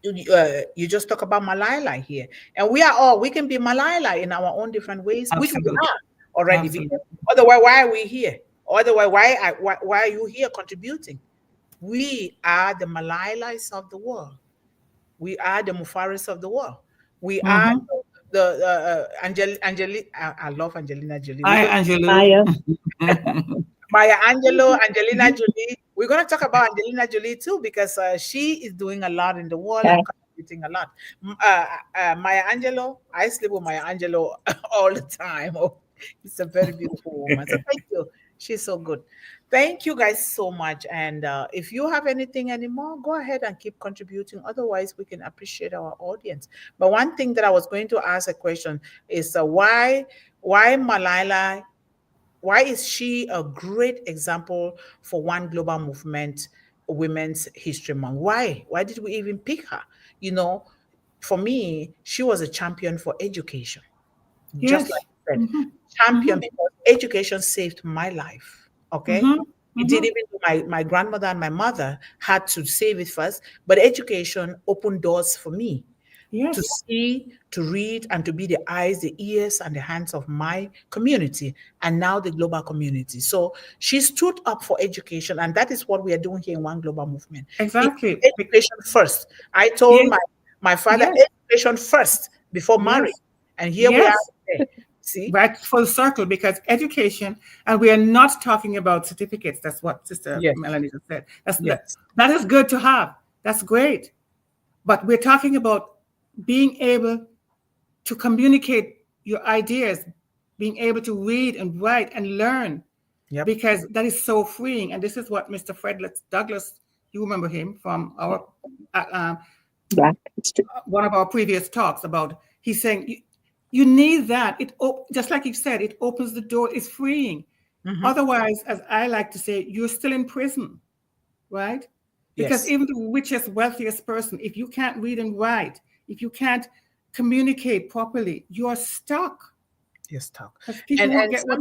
you just talk about Malala here, and we can be Malala in our own different ways, which we Absolutely. are already. Because Absolutely. otherwise, why are we here? Otherwise, why are you here contributing? We are the Malalas of the world. We are the Mufaris of the world. We are Mm-hmm. the I love Angelina Jolie. We're Hi, going Angelou. Maya. Maya Angelou, Angelina Jolie. We're going to talk about Angelina Jolie too, because she is doing a lot in the world Yeah. and contributing a lot. Maya Angelou, I sleep with Maya Angelou all the time. Oh, it's a very beautiful woman. So thank you. She's so good. Thank you guys so much. And if you have anything anymore, go ahead and keep contributing. Otherwise, we can appreciate our audience. But one thing that I was going to ask a question is why Malala, why is she a great example for One Global Movement Women's History Month? Why? Why did we even pick her? You know, for me, she was a champion for education, just like Yes. you said, Mm-hmm. champion Mm-hmm. because education saved my life. Okay. Mm-hmm. It did, Mm-hmm. even though my grandmother and my mother had to save it first, but education opened doors for me to Yes. see, to read, and to be the eyes, the ears, and the hands of my community, and now the global community. So she stood up for education, and that is what we are doing here in One Global Movement. It's Exactly. education first. I told Yes. my father, Yes. education first before marriage, Yes. and here we are Yes. today. See? Right, full circle, because education, and we are not talking about certificates. That's what Sister Yes, Melanie just said. yes, That is good to have. That's great. But we're talking about being able to communicate your ideas, being able to read and write and learn, yep, because that is so freeing. And this is what Mr. Frederick Douglass, you remember him from our uh, um, Black history. one of our previous talks about, he's saying you need that. Just like you said, it opens the door, it's freeing. hmm, Otherwise, as I like to say, you're still in prison, right? Because yes, even the richest, wealthiest person, if you can't read and write, if you can't communicate properly, you're stuck. yes, talk. Because people won't And get what.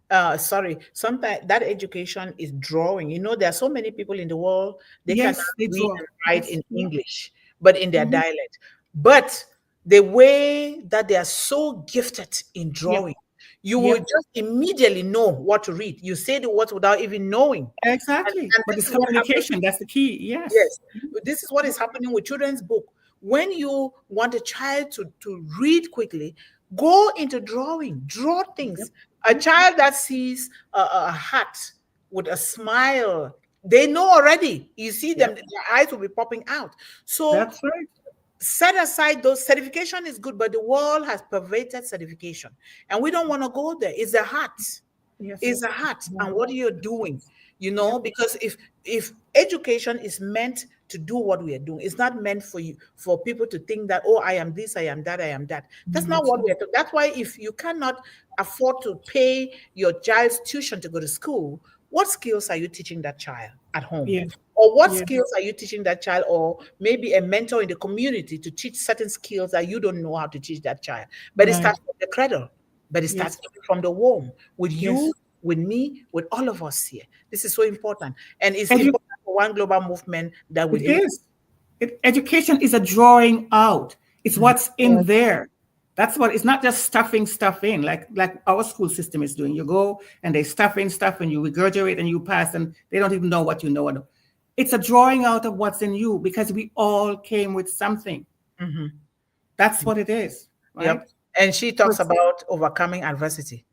sometimes, sometimes that education is drawing. You know, there are so many people in the world, they cannot Yes, they read draw. and write Yes, in yeah. English, but in their Hmm. dialect. But the way that they are so gifted in Yep. drawing, you will Yep. just immediately know what to read. You say the words without even knowing. Exactly. And But this it's is what happens. communication. That's the key. Yes. Yes, this is what is happening with children's book. When you want a child to read quickly, go into drawing, draw Yep. things. A child that sees a hat with a smile, they know already. You see them, Yep. their eyes will be popping out. So That's right. set aside those. Certification is good, but the world has pervaded certification, and we don't want to go there. It's a hat, is Yes. a heart, Yeah. and what you're doing, you Yep. know, because if education is meant to do what we are doing, it's not meant for you, for people to think that, oh, I am this, I am that, I am that. That's not That's what we right. are doing. That's why if you cannot afford to pay your child's tuition to go to school, what skills are you teaching that child at home? Yes. Or what Yes. skills are you teaching that child, or maybe a mentor in the community to teach certain skills that you don't know how to teach that child? But it Right. starts from the cradle, but it starts Yes. from the womb, with Yes. you, with me, with all of us here. This is so important. And it's Edu- important for One Global Movement that we it do. is. Education is a drawing out. It's Mhm. what's in there. That's what. It's not just stuffing stuff in like our school system is doing. You go and they stuff in stuff and you regurgitate and you pass and they don't even know what you know. It's a drawing out of what's in you because we all came with something. Mhm. That's what it is, right? Yep. And she So talks about overcoming adversity.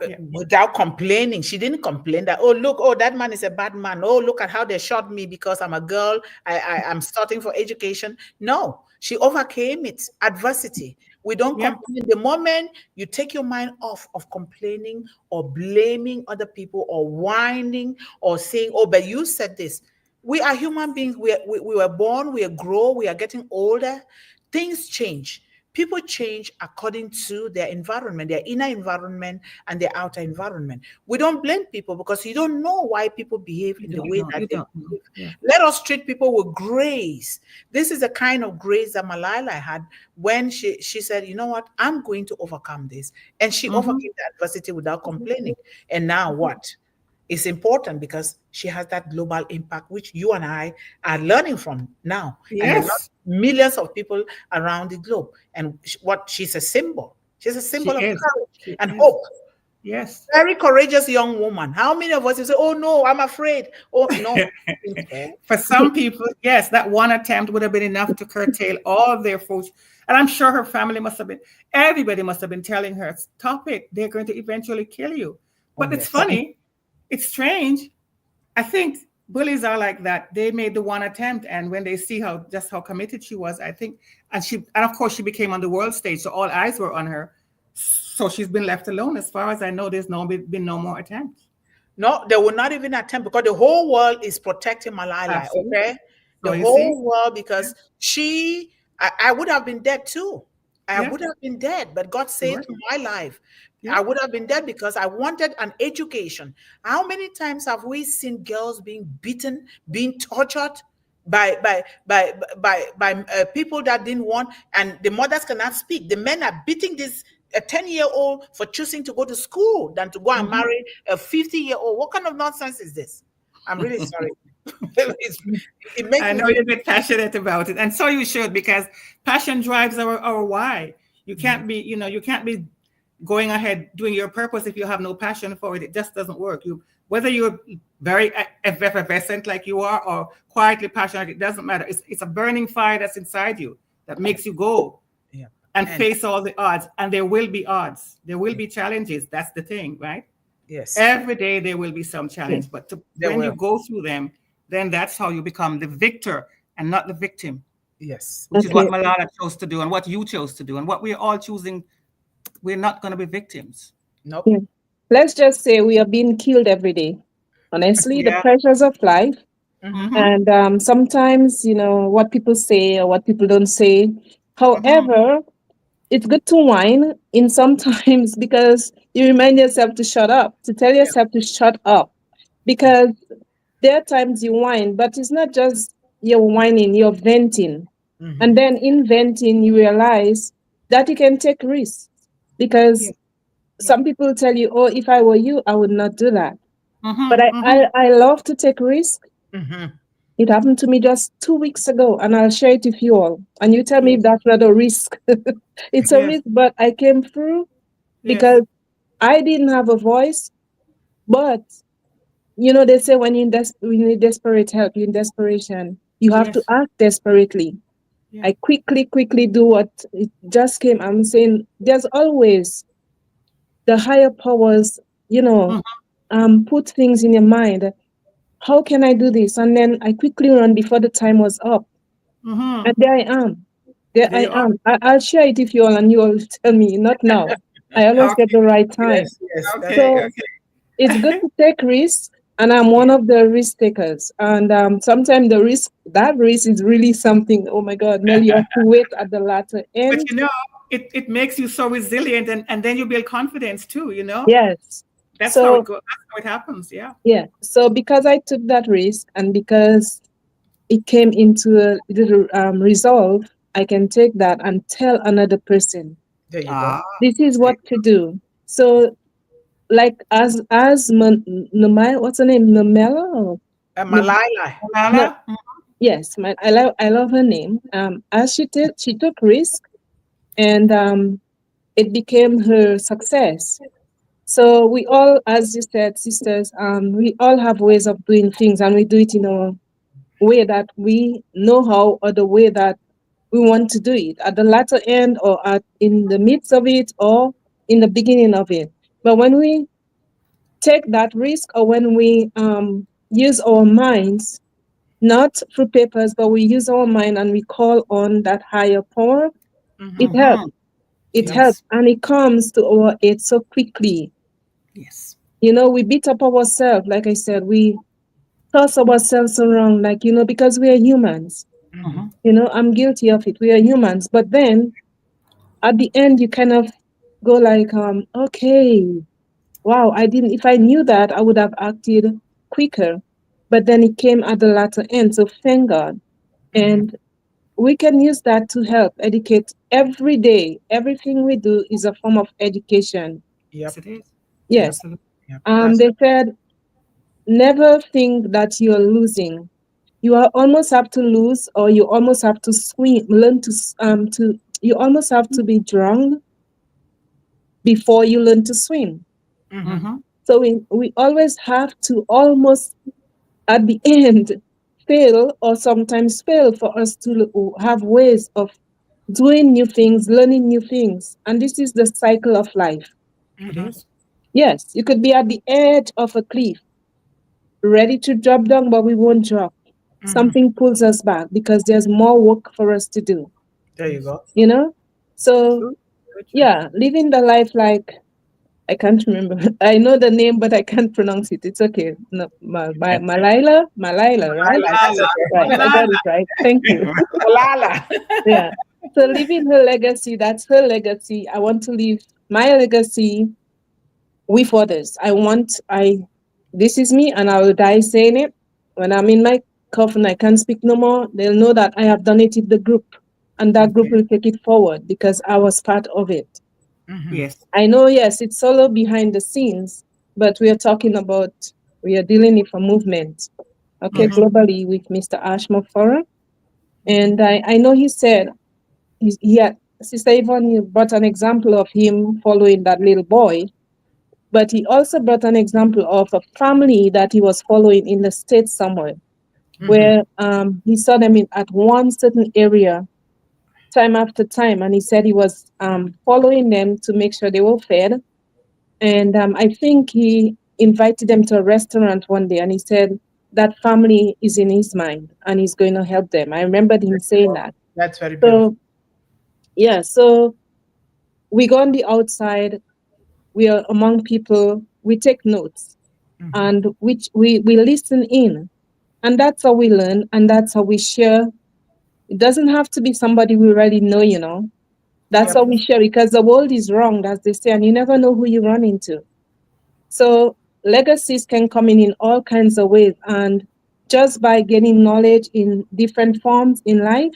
yeah. Without complaining. She didn't complain that, oh, look, oh, that man is a bad man. Oh, look at how they shot me because I'm a girl. I'm starting for education. No, she overcame it. Adversity. We don't Yep. complain. The moment you take your mind off of complaining or blaming other people or whining or saying, oh, but you said this. We are human beings. We were born, we grow, we are getting older. Things change. People change according to their environment, their inner environment and their outer environment. We don't blame people because you don't know why people behave in the You way don't. that You they don't know. behave. Yeah. Let us treat people with grace. This is the kind of grace that Malala had when she said, you know what, I'm going to overcome this. And she Mm-hmm. overcame the adversity without complaining. And now what? It's important because she has that global impact, which you and I are learning from now. And there are Yes, millions of people around the globe. And what she's a symbol. She's a she symbol of is. courage She and is. hope. Yes. Very courageous young woman. How many of us you say, oh no, I'm afraid? Oh no. Didn't care. For some people, yes, that one attempt would have been enough to curtail all of their fortune. And I'm sure her family must have been, everybody must have been telling her, stop it. They're going to eventually kill you. Oh But it's yes. funny. It's strange. I think bullies are like that. They made the one attempt, and when they see how committed she was, I think, and of course she became on the world stage, so all eyes were on her. So she's been left alone. As far as I know, there's been no more attempts. No, they will not even attempt because the whole world is protecting Malala, Absolutely. okay? The So you see, whole world, because I would have been dead too. I yeah, would have been dead, but God you would. saved my life. Yeah. I would have been dead because I wanted an education. How many times have we seen girls being beaten, being tortured by people that didn't want, and the mothers cannot speak. The men are beating this a 10-year-old for choosing to go to school than to go and Mhm. marry a 50-year-old. What kind of nonsense is this? I'm really sorry. It makes I me know you're a bit passionate about it, and so you should, because passion drives our why. You can't be, you can't be going ahead doing your purpose if you have no passion for it. It just doesn't work. Whether you're very effervescent like you are or quietly passionate, it doesn't matter. It's a burning fire that's inside you that makes you go yeah. and And face all the odds. And there will be odds. There will be challenges. That's the thing, right? yes, Every day there will be some Yes. challenge, but there when you will. go through them, then that's how you become the victor and not the victim, Yes. which is what Okay. Malala chose to do and what you chose to do and what we're all choosing. We're not going to be victims. Nope. Yeah. Let's just say we are being killed every day. Honestly, the Yeah. pressures of life, Mm-hmm. Mm-hmm. and sometimes, what people say or what people don't say. Mm-hmm. However, it's good to whine in sometimes because you remind yourself to shut up, to tell Yeah. yourself to shut up. Yeah. Because there are times you whine, but it's not just you're whining, you're venting. Mm-hmm. And then in venting, you realize that you can take risks. Yeah. Because Yeah. some people tell you, oh, if I were you, I would not do that. But Mm-hmm. Mm-hmm. I love to take risks. Mm-hmm. It happened to me just 2 weeks ago, and I'll share it with you all. And you tell me if Yes. that's not a risk. It's a Yes. risk, but I came through Yes. because I didn't have a voice. But they say when you need desperate help, you're in desperation, you have to Yes. act desperately. Yeah. I quickly do what it just came. I'm saying there's always the higher powers, Mm-hmm. put things in your mind. How can I do this? And then I quickly run before the time was up. Mm-hmm. And there I am. There There I you are. am. I'll share it with you all, and you all tell me, not now. I always get Okay. the right time. Yes. Yes. That's Okay. So yes. Okay. it's good to take risks, and I'm Yeah. one of the risk takers. And sometimes that risk is really something. Oh my God, Mel, you have to wait at the latter But end. it makes you so resilient, and then you build confidence too. Yes. That's how it So, goes. That's how it happens. Yeah. yeah. So because I took that risk and because it came into a little resolve, I can take that and tell another person, There you go. Ah. this is See. what to do. So, like what's her name? Namela? No, Malala. no, Malala. yes, I love her name. As she took risk, and it became her success. So we all, as you said, sisters, we all have ways of doing things, and we do it in a way that we know how, or the way that we want to do it at the latter end, or in the midst of it, or in the beginning of it. But when we take that risk, or when we use our minds, not through papers, but we use our mind and we call on that higher power, it Mm-hmm. helps. Mm-hmm. It Yep. helps, Yes. and it comes to our aid so quickly. Yes. We beat up ourselves, like I said, we toss ourselves around, like, because we are humans. Mm-hmm. Mm-hmm. I'm guilty of it. We are humans. But then at the end, you kind of go like, okay, wow, if I knew that, I would have acted quicker. But then it came at the latter end. So thank God. Mm-hmm. And we can use that to help educate every day. Everything we do is a form of education. Yep. Yes, it is. Yep. Yes. Absolutely. Yep. That's They said, never think that you're losing. You almost have to lose, or you almost have to swim, learn you almost have to be drowned before you learn to swim. mm-hmm. Mm-hmm. So we always have to almost at the end fail, or sometimes fail, for us to have ways of doing new things, learning new things. And this is the cycle of life. It Mm-hmm. is. Yes, you could be at the edge of a cliff, ready to drop down, but we won't drop. Mm-hmm. Something pulls us back because there's more work for us to do, There you Yes. go. you know? So, True. Very true. yeah, living the life like I can't remember. I know the name, but I can't pronounce it. It's okay. No, Malila, right? Malala, that's Malala, okay. Right. I got Malala. it right. Thank you. Malala. Yeah. So leaving her legacy, that's her legacy. I want to leave my legacy with others. This is me and I will die saying it. When I'm in my coffin, I can't speak no more. They'll know that I have done it in the group and that group Okay. will take it forward because I was part of it. Yes. I know, yes, it's solo behind the scenes, but we are dealing with a movement, okay, Yes. globally with Mr. Ashmore Forum. And I know he said, he had, Sister Yvonne brought an example of him following that little boy, but he also brought an example of a family that he was following in the States somewhere, where he saw them at one certain area time after time. And he said he was following them to make sure they were fed. And I think he invited them to a restaurant one day and he said that family is in his mind and he's going to help them. I remembered him saying that. That's very beautiful. So, yeah, so we go on the outside, we are among people, we take notes and which we listen in. And that's how we learn and that's how we share. It doesn't have to be somebody we already know, you know. That's how Yep. we share because the world is wrong, as they say, and you never know who you run into. So legacies can come in all kinds of ways. And just by getting knowledge in different forms in life,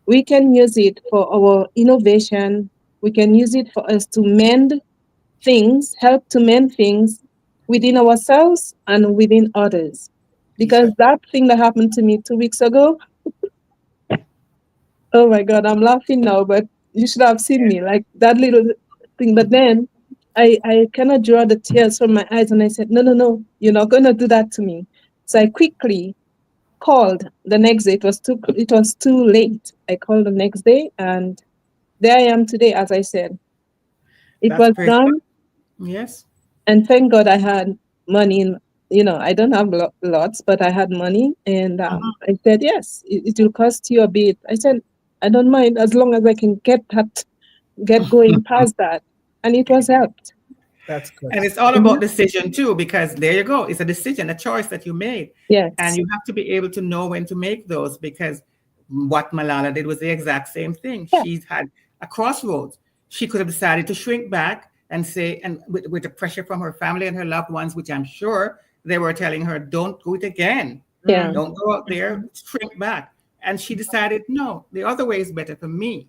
we can use it for our innovation. We can use it for us to mend things, help to mend things within ourselves and within others. Because Exactly. that thing that happened to me 2 weeks ago, oh my God, I'm laughing now, but you should have seen me like that little thing. But then I cannot draw the tears from my eyes. And I said, no, no, no, you're not going to do that to me. So I quickly called the next day. It was too late. I called the next day and there I am today, as I said. It That's was Praise God. done. Yes. And thank God I had money in, I don't have lots, but I had money. And I said, yes, it will cost you a bit. I said, I don't mind as long as I can get going past that. And it was helped. That's good. And it's all Mhm. about decision too, because there you go. It's a decision, a choice that you made. And Yes. you have to be able to know when to make those because what Malala did was the exact same thing. Yeah. She's had a crossroads. She could have decided to shrink back and say, and with the pressure from her family and her loved ones, which I'm sure they were telling her, don't do it again. Yeah. Don't go out there, shrink back. And she decided, no, the other way is better for me.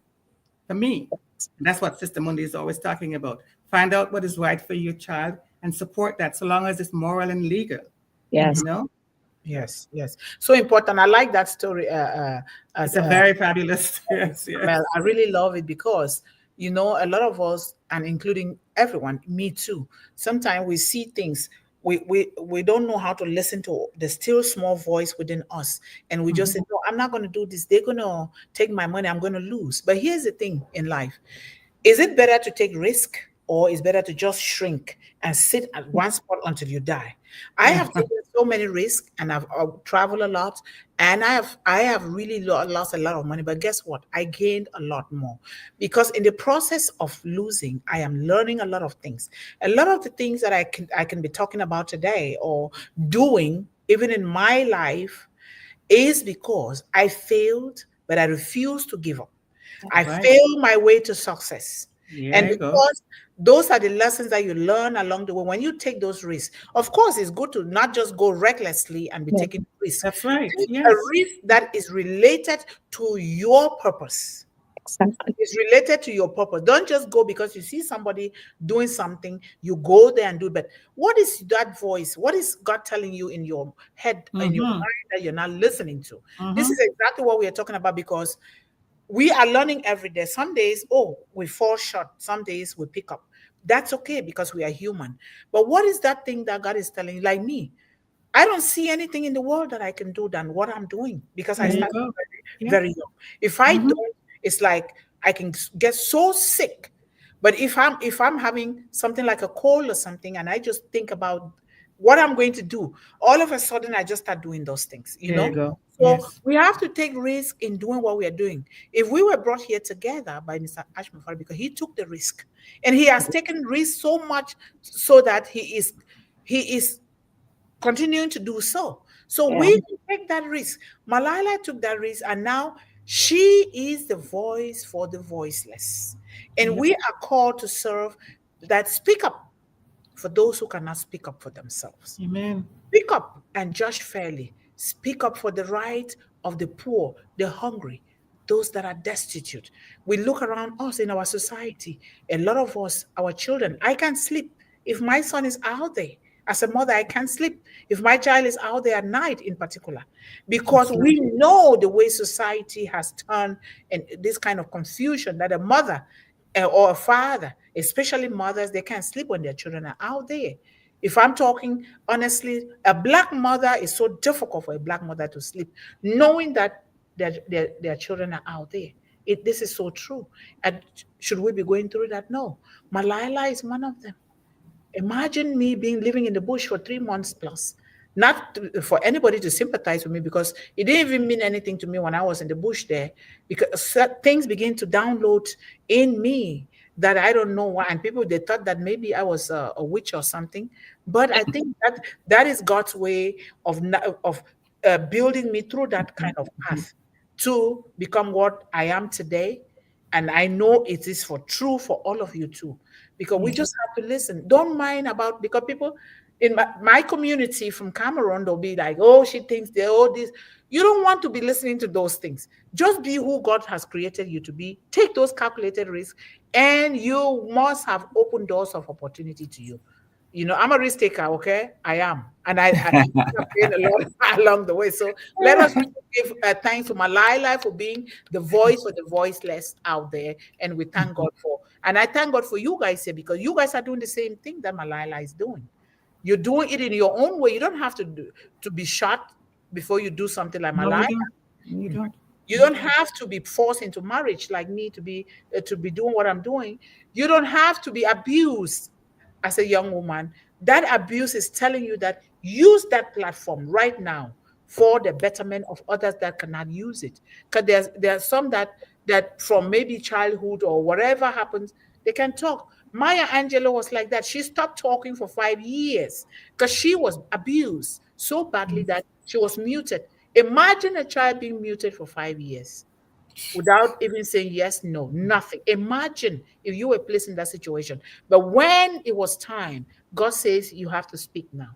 For me. And that's what Sister Mundih is always talking about. Find out what is right for your child and support that so long as it's moral and legal. Yes. You know, Yes, yes. So important. I like that story. it's a very fabulous, yes, Mel, yes. I really love it because a lot of us, and including everyone, me too. Sometimes we see things. We don't know how to listen to the still small voice within us, and we just say, "No, I'm not going to do this. They're going to take my money. I'm going to lose." But here's the thing in life: is it better to take risk, or is better to just shrink and sit at one spot until you die? I have taken so many risks, and I've traveled a lot, and I have really lost a lot of money. But guess what? I gained a lot more because in the process of losing, I am learning a lot of things. A lot of the things that I can be talking about today or doing, even in my life, is because I failed, but I refused to give up. I Right. failed my way to success. And There you go. because those are the lessons that you learn along the way. When you take those risks, of course, it's good to not just go recklessly and be Yeah. taking risks. That's right. Take a Yes. risk that is related to your purpose. Exactly. It's related to your purpose. Don't just go because you see somebody doing something, you go there and do it. But what is that voice? What is God telling you in your head, in your Mm-hmm. mind that you're not listening to? This Mm-hmm. is exactly what we are talking about because we are learning every day. Some days, oh, we fall short. Some days we pick up. That's okay because we are human. But what is that thing that God is telling you? Like me, I don't see anything in the world that I can do than what I'm doing because I There you started go. very, Yeah. very young. If I Mm-hmm. don't, it's like I can get so sick. But if I'm having something like a cold or something, and I just think about what I'm going to do. All of a sudden, I just start doing those things, you There you know? go. So Yes. we have to take risk in doing what we are doing. If we were brought here together by Mr. Ashmafari, because he took the risk and he has taken risk so much so that he is continuing to do so. So Yeah. we can take that risk. Malala took that risk, and now she is the voice for the voiceless. And Yep. we are called to serve that speak up for those who cannot speak up for themselves. Amen. Speak up and judge fairly. Speak up for the right of the poor, the hungry, those that are destitute. We look around us in our society, a lot of us, our children, I can't sleep. If my son is out there, as a mother, I can't sleep. If my child is out there at night in particular, because we Absolutely. know the way society has turned and this kind of confusion that a mother or a father, especially mothers, they can't sleep when their children are out there. If I'm talking honestly, a black mother is so difficult for a black mother to sleep, knowing that their children are out there. This is so true. And should we be going through that? No. Malala is one of them. Imagine me being living in the bush for 3 months plus. Not for anybody to sympathize with me because it didn't even mean anything to me when I was in the bush there because things begin to download in me that I don't know why. And people, they thought that maybe I was a witch or something. But I think that that is God's way of building me through that kind of path to become what I am today. And I know it is for true for all of you too, because we Yes. just have to listen. Don't mind about because people in my community from Cameroon, they'll be like, oh, she thinks they're all this. You don't want to be listening to those things. Just be who God has created you to be. Take those calculated risks, and you must have open doors of opportunity to you. You know, I'm a risk taker, okay? I am. And I have gained a lot along the way. So let us give thanks to Malala for being the voice for the voiceless out there. And we thank God for, and I thank God for you guys here because you guys are doing the same thing that Malala is doing. You're doing it in your own way. You don't have to be shot before you do something like No, you Malala. don't. You don't. You You don't don't. have to be forced into marriage like me to be doing what I'm doing. You don't have to be abused as a young woman. That abuse is telling you that use that platform right now for the betterment of others that cannot use it. Because there's some that from maybe childhood or whatever happens, they can talk. Maya Angelou was like that. She stopped talking for 5 years because she was abused so badly that she was muted. Imagine a child being muted for 5 years without even saying yes, no, nothing. Imagine if you were placed in that situation. But when it was time, God says you have to speak now.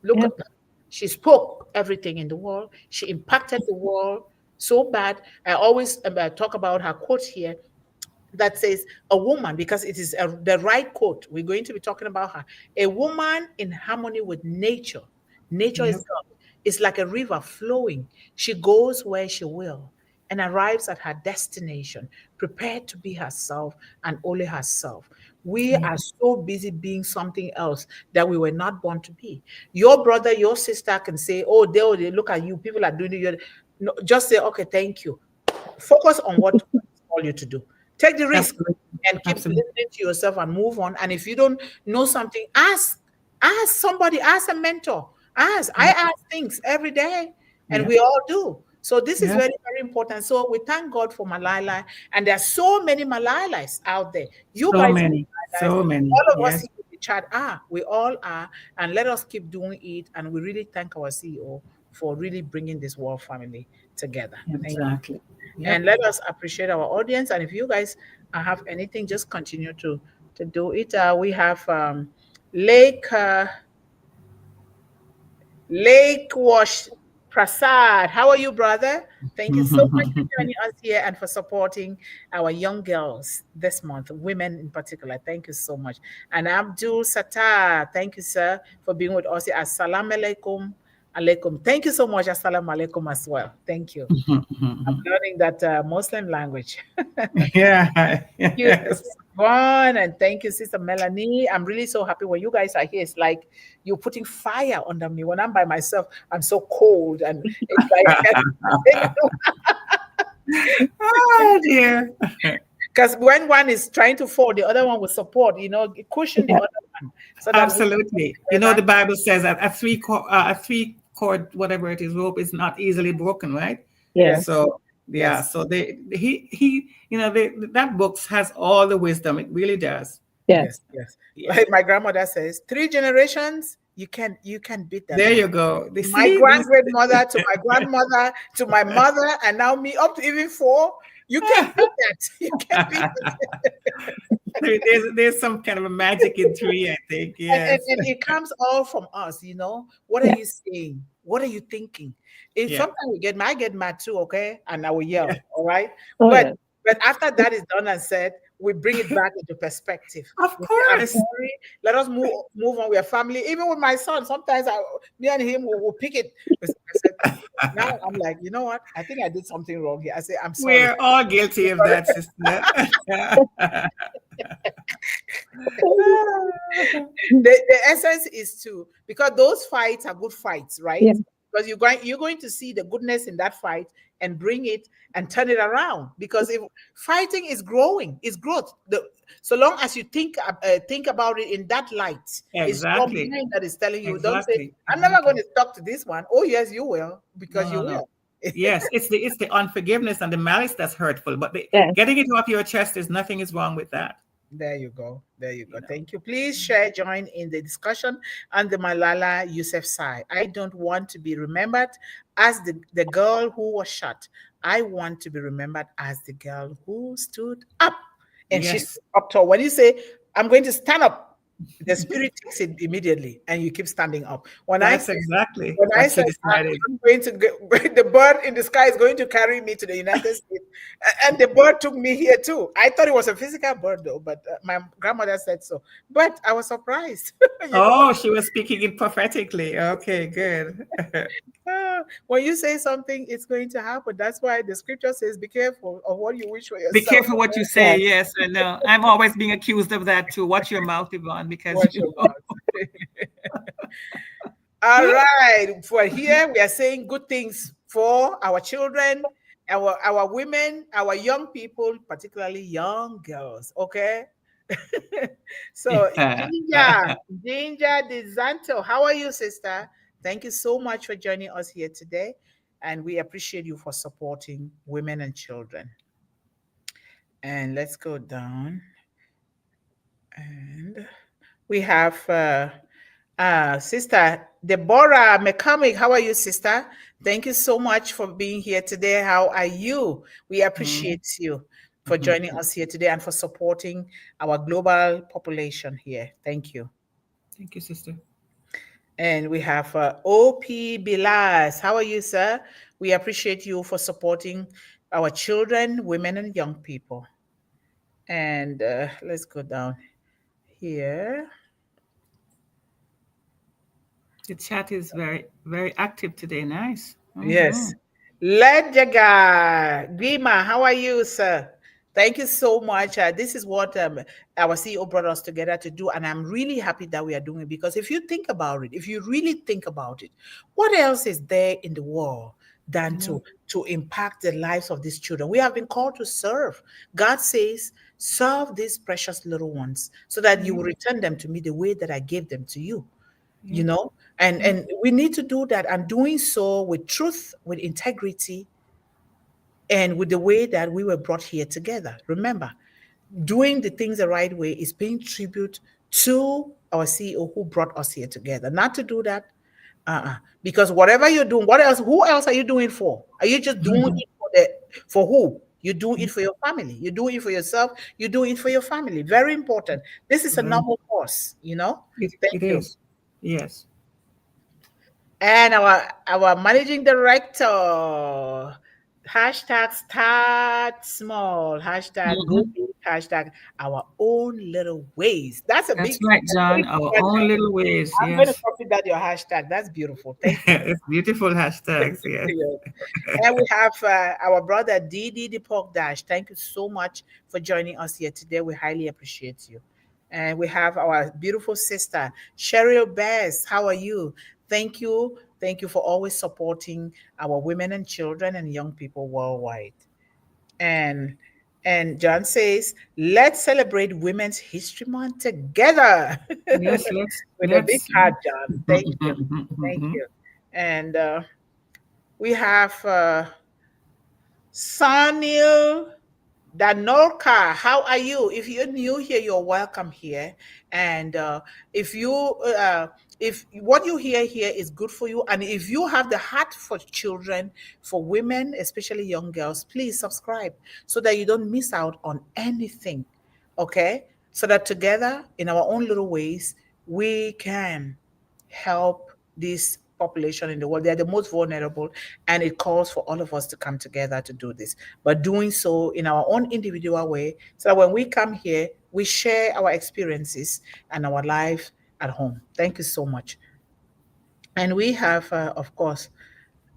Look Yeah. at that. She spoke everything in the world. She impacted the world so bad. I always talk about her quote here that says a woman, because it is the right quote. We're going to be talking about her. A woman in harmony with nature. Nature is Yep. God. It's like a river flowing. She goes where she will and arrives at her destination, prepared to be herself and only herself. We Yep. are so busy being something else that we were not born to be. Your brother, your sister can say, oh, they look at you, people are doing it. No, just say, okay, thank you. Focus on what God has called you to do. Take the risk Absolutely. and keep Absolutely. listening to yourself and move on. And if you don't know something, ask somebody, ask a mentor. I Yep. ask things every day, and Yep. we all do. So this is Yeah. very, very important. So we thank God for Malala, and there are so many Malalas out there. You So guys many. are Malalas. So many. All of us Yes. here in the chat are. We all are, and let us keep doing it. And we really thank our CEO for really bringing this world family together. Thank you. Exactly. And Yep. let us appreciate our audience. And if you guys have anything, just continue to do it. We have Lake Lake Wash Prasad. How are you, brother? Thank you so much for joining us here and for supporting our young girls this month, women in particular. Thank you so much. And Abdul Sattar, thank you, sir, for being with us here. Assalamu alaikum. Alaikum. Thank you so much. Assalamu alaikum as well. Thank you. I'm learning that Muslim language. Yeah. You, Yes. Sister Yvonne, and thank you, Sister Melanie. I'm really so happy when you guys are here. It's like you're putting fire under me. When I'm by myself, I'm so cold, and it's like Oh dear. Because when one is trying to fall, the other one will support, cushion the Yeah. other one so that we Absolutely. You know, together. the Bible says that a three cord, whatever it is, rope is not easily broken, right? Yes, Yes. So yeah, yes, so that book has all the wisdom. It really does. yes, Yes. yes. Yeah. Like my grandmother says, 3 generations, you can beat that There one. you go. They My see grand these. grandmother to my grandmother to my mother, and now me up to even 4. You can beat that. You can beat it. There's some kind of a magic in three, I think. And, Yes. and it comes all from us. What are Yeah. you saying? What are you thinking? If Yeah. sometimes I get mad too, okay, and I will Yeah. yell, all right. Oh, But yeah. but after that is done and said, we bring it back into perspective. Of We say, I'm course. sorry. Let us move on. We are family. Even with my son, sometimes me and him will pick it. I said, now I'm like, you know what? I think I did something wrong here. I say, I'm sorry. We're all guilty of that, sister. The essence is to, because those fights are good fights, right? Yeah. Because you're going to see the goodness in that fight and bring it and turn it around. Because if fighting is growing, is growth. So long as you think about it in that light, it's your Exactly. mind that is telling you. Don't say, Exactly. I'm never going Exactly. to talk to this one. Oh yes, you will, No, because you no, no. will. Yes, it's the unforgiveness and the malice that's hurtful. But Yes. getting it off your chest is nothing is wrong with that. There you go. There you go. You know. Thank you. Please share, join in the discussion on the Malala Yousafzai. I don't want to be remembered as the girl who was shot. I want to be remembered as the girl who stood up. And she Yes. stood up tall. When you say, I'm going to stand up, the spirit takes it immediately and you keep standing up. That's exactly When I what she said decided. I'm going to get, the bird in the sky is going to carry me to the United States, and the bird took me here too. I thought it was a physical bird though, but my grandmother said so. But I was surprised. you know, Oh, she was speaking it prophetically. Okay, good. when you say something, it's going to happen. That's why the scripture says, "Be careful of what you wish for Be yourself." careful what you say. Yes. Yes, I know. I'm always being accused of that too. Watch your mouth, Yvonne, because Watch your mouth. All right. For here, we are saying good things for our children, our women, our young people, particularly young girls. Okay. So, Ginger DeSanto, how are you, sister? Thank you so much for joining us here today. And we appreciate you for supporting women and children. And let's go down. And we have Sister Deborah McCormick. How are you, sister? Thank you so much for being here today. How are you? We Mhm, appreciate you for mhm. joining us here today and for supporting our global population here. Thank you. Thank you, sister. And we have OP Bilas. How are you, sir? We appreciate you for supporting our children, women, and young people. And let's go down here. The chat is very, very active today. Nice. Yes. Mhm. Ledjaga Grima, how are you, sir? Thank you so much. This is what our CEO brought us together to do, and I'm really happy that we are doing it because if you think about it, if you really think about it, what else is there in the world than Yeah. to impact the lives of these children? We have been called to serve. God says, "Serve these precious little ones, so that you Yeah. will return them to me the way that I gave them to you." Yeah. you know and Yeah. and we need to do that, and doing so with truth, with integrity, and with the way that we were brought here together. Remember, doing the things the right way is paying tribute to our CEO who brought us here together. Not to do that, because whatever you're doing, what else? Who else are you doing for? Are you just doing it for who? You do it for your family. You do it for yourself. You do it for your family. Very important. This is a Very. normal course. Thank It you. is. Yes. And our managing director, hashtag start small, hashtag go Mhm. big, hashtag our own little ways. That's a That's big, right, that's John. very Our important. own little ways. I'm going to Yes. copy that your hashtag. That's beautiful. Thank you. It's beautiful hashtags. Yes. Yes. And we have our brother Didi the Pork Dash. Thank you so much for joining us here today. We highly appreciate you. And we have our beautiful sister Cheryl Bess. How are you? Thank you. Thank you for always supporting our women and children and young people worldwide. And And John says, let's celebrate Women's History Month together. Yes, let's With a big heart, John. Thank you. Thank Mhm. you. And we have Sanil Danorka, how are you? If you're new here, you're welcome here. And if you, if what you hear here is good for you, and if you have the heart for children, for women, especially young girls, please subscribe so that you don't miss out on anything. Okay, so that together, in our own little ways, we can help this population in the world. They're the most vulnerable, and it calls for all of us to come together to do this. But doing so in our own individual way, so that when we come here, we share our experiences and our life at home. Thank you so much. And we have, of course,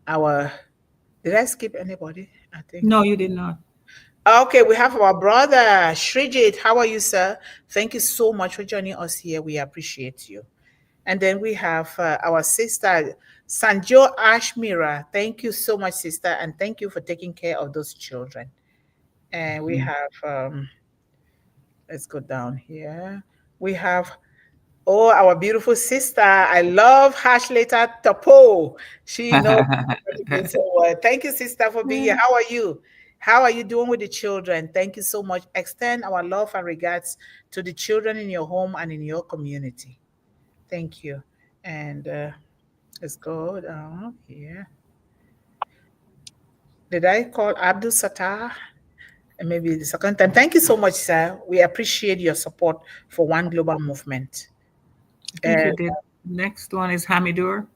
our. Did I skip anybody? I think. No, you did not. Okay, we have our brother Srijit. How are you, sir? Thank you so much for joining us here. We appreciate you. And then we have our sister Sanjo Ashmira. Thank you so much, sister, and thank you for taking care of those children. And we Mhm. have, let's go down here. We have, oh, our beautiful sister. I love Hashleta Topo. She knows Portuguese so well. Thank you, sister, for being here. How are you? How are you doing with the children? Thank you so much. Extend our love and regards to the children in your home and in your community. Thank you. And let's go down here. Did I call Abdul Sattar? And maybe the second time. Thank you so much, sir. We appreciate your support for One Global Movement. I think you And did. Next one is Hamidur.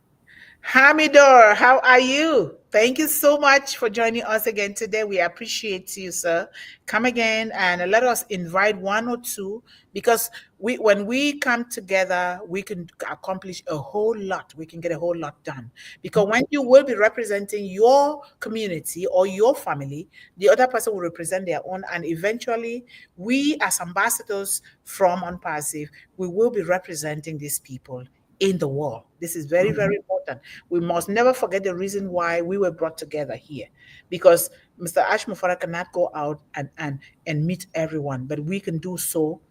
Hamidor, how are you? Thank you so much for joining us again today. We appreciate you, sir. Come again and let us invite one or two, because when we come together, we can accomplish a whole lot. We can get a whole lot done. Because when you will be representing your community or your family, the other person will represent their own, and eventually we as ambassadors from Unpassive, we will be representing these people in the world. This is very, very Mhm. important. We must never forget the reason why we were brought together here. Because Mr. Ashmufara cannot go out and meet everyone, but we can do so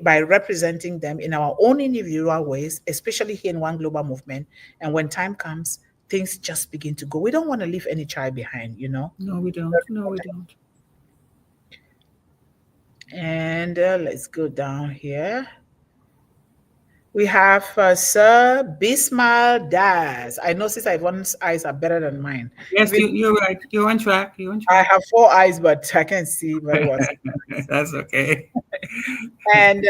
by representing them in our own individual ways, especially here in One Global Movement. And when time comes, things just begin to go. We don't want to leave any child behind, you know. No, we don't. No, we don't. And let's go down here. We have Sir Bismal Das. I know Sister Yvonne's eyes are better than mine. Yes, Even you're right. You're on track. You're on I track. have four eyes, but I can't see very well. That's okay. And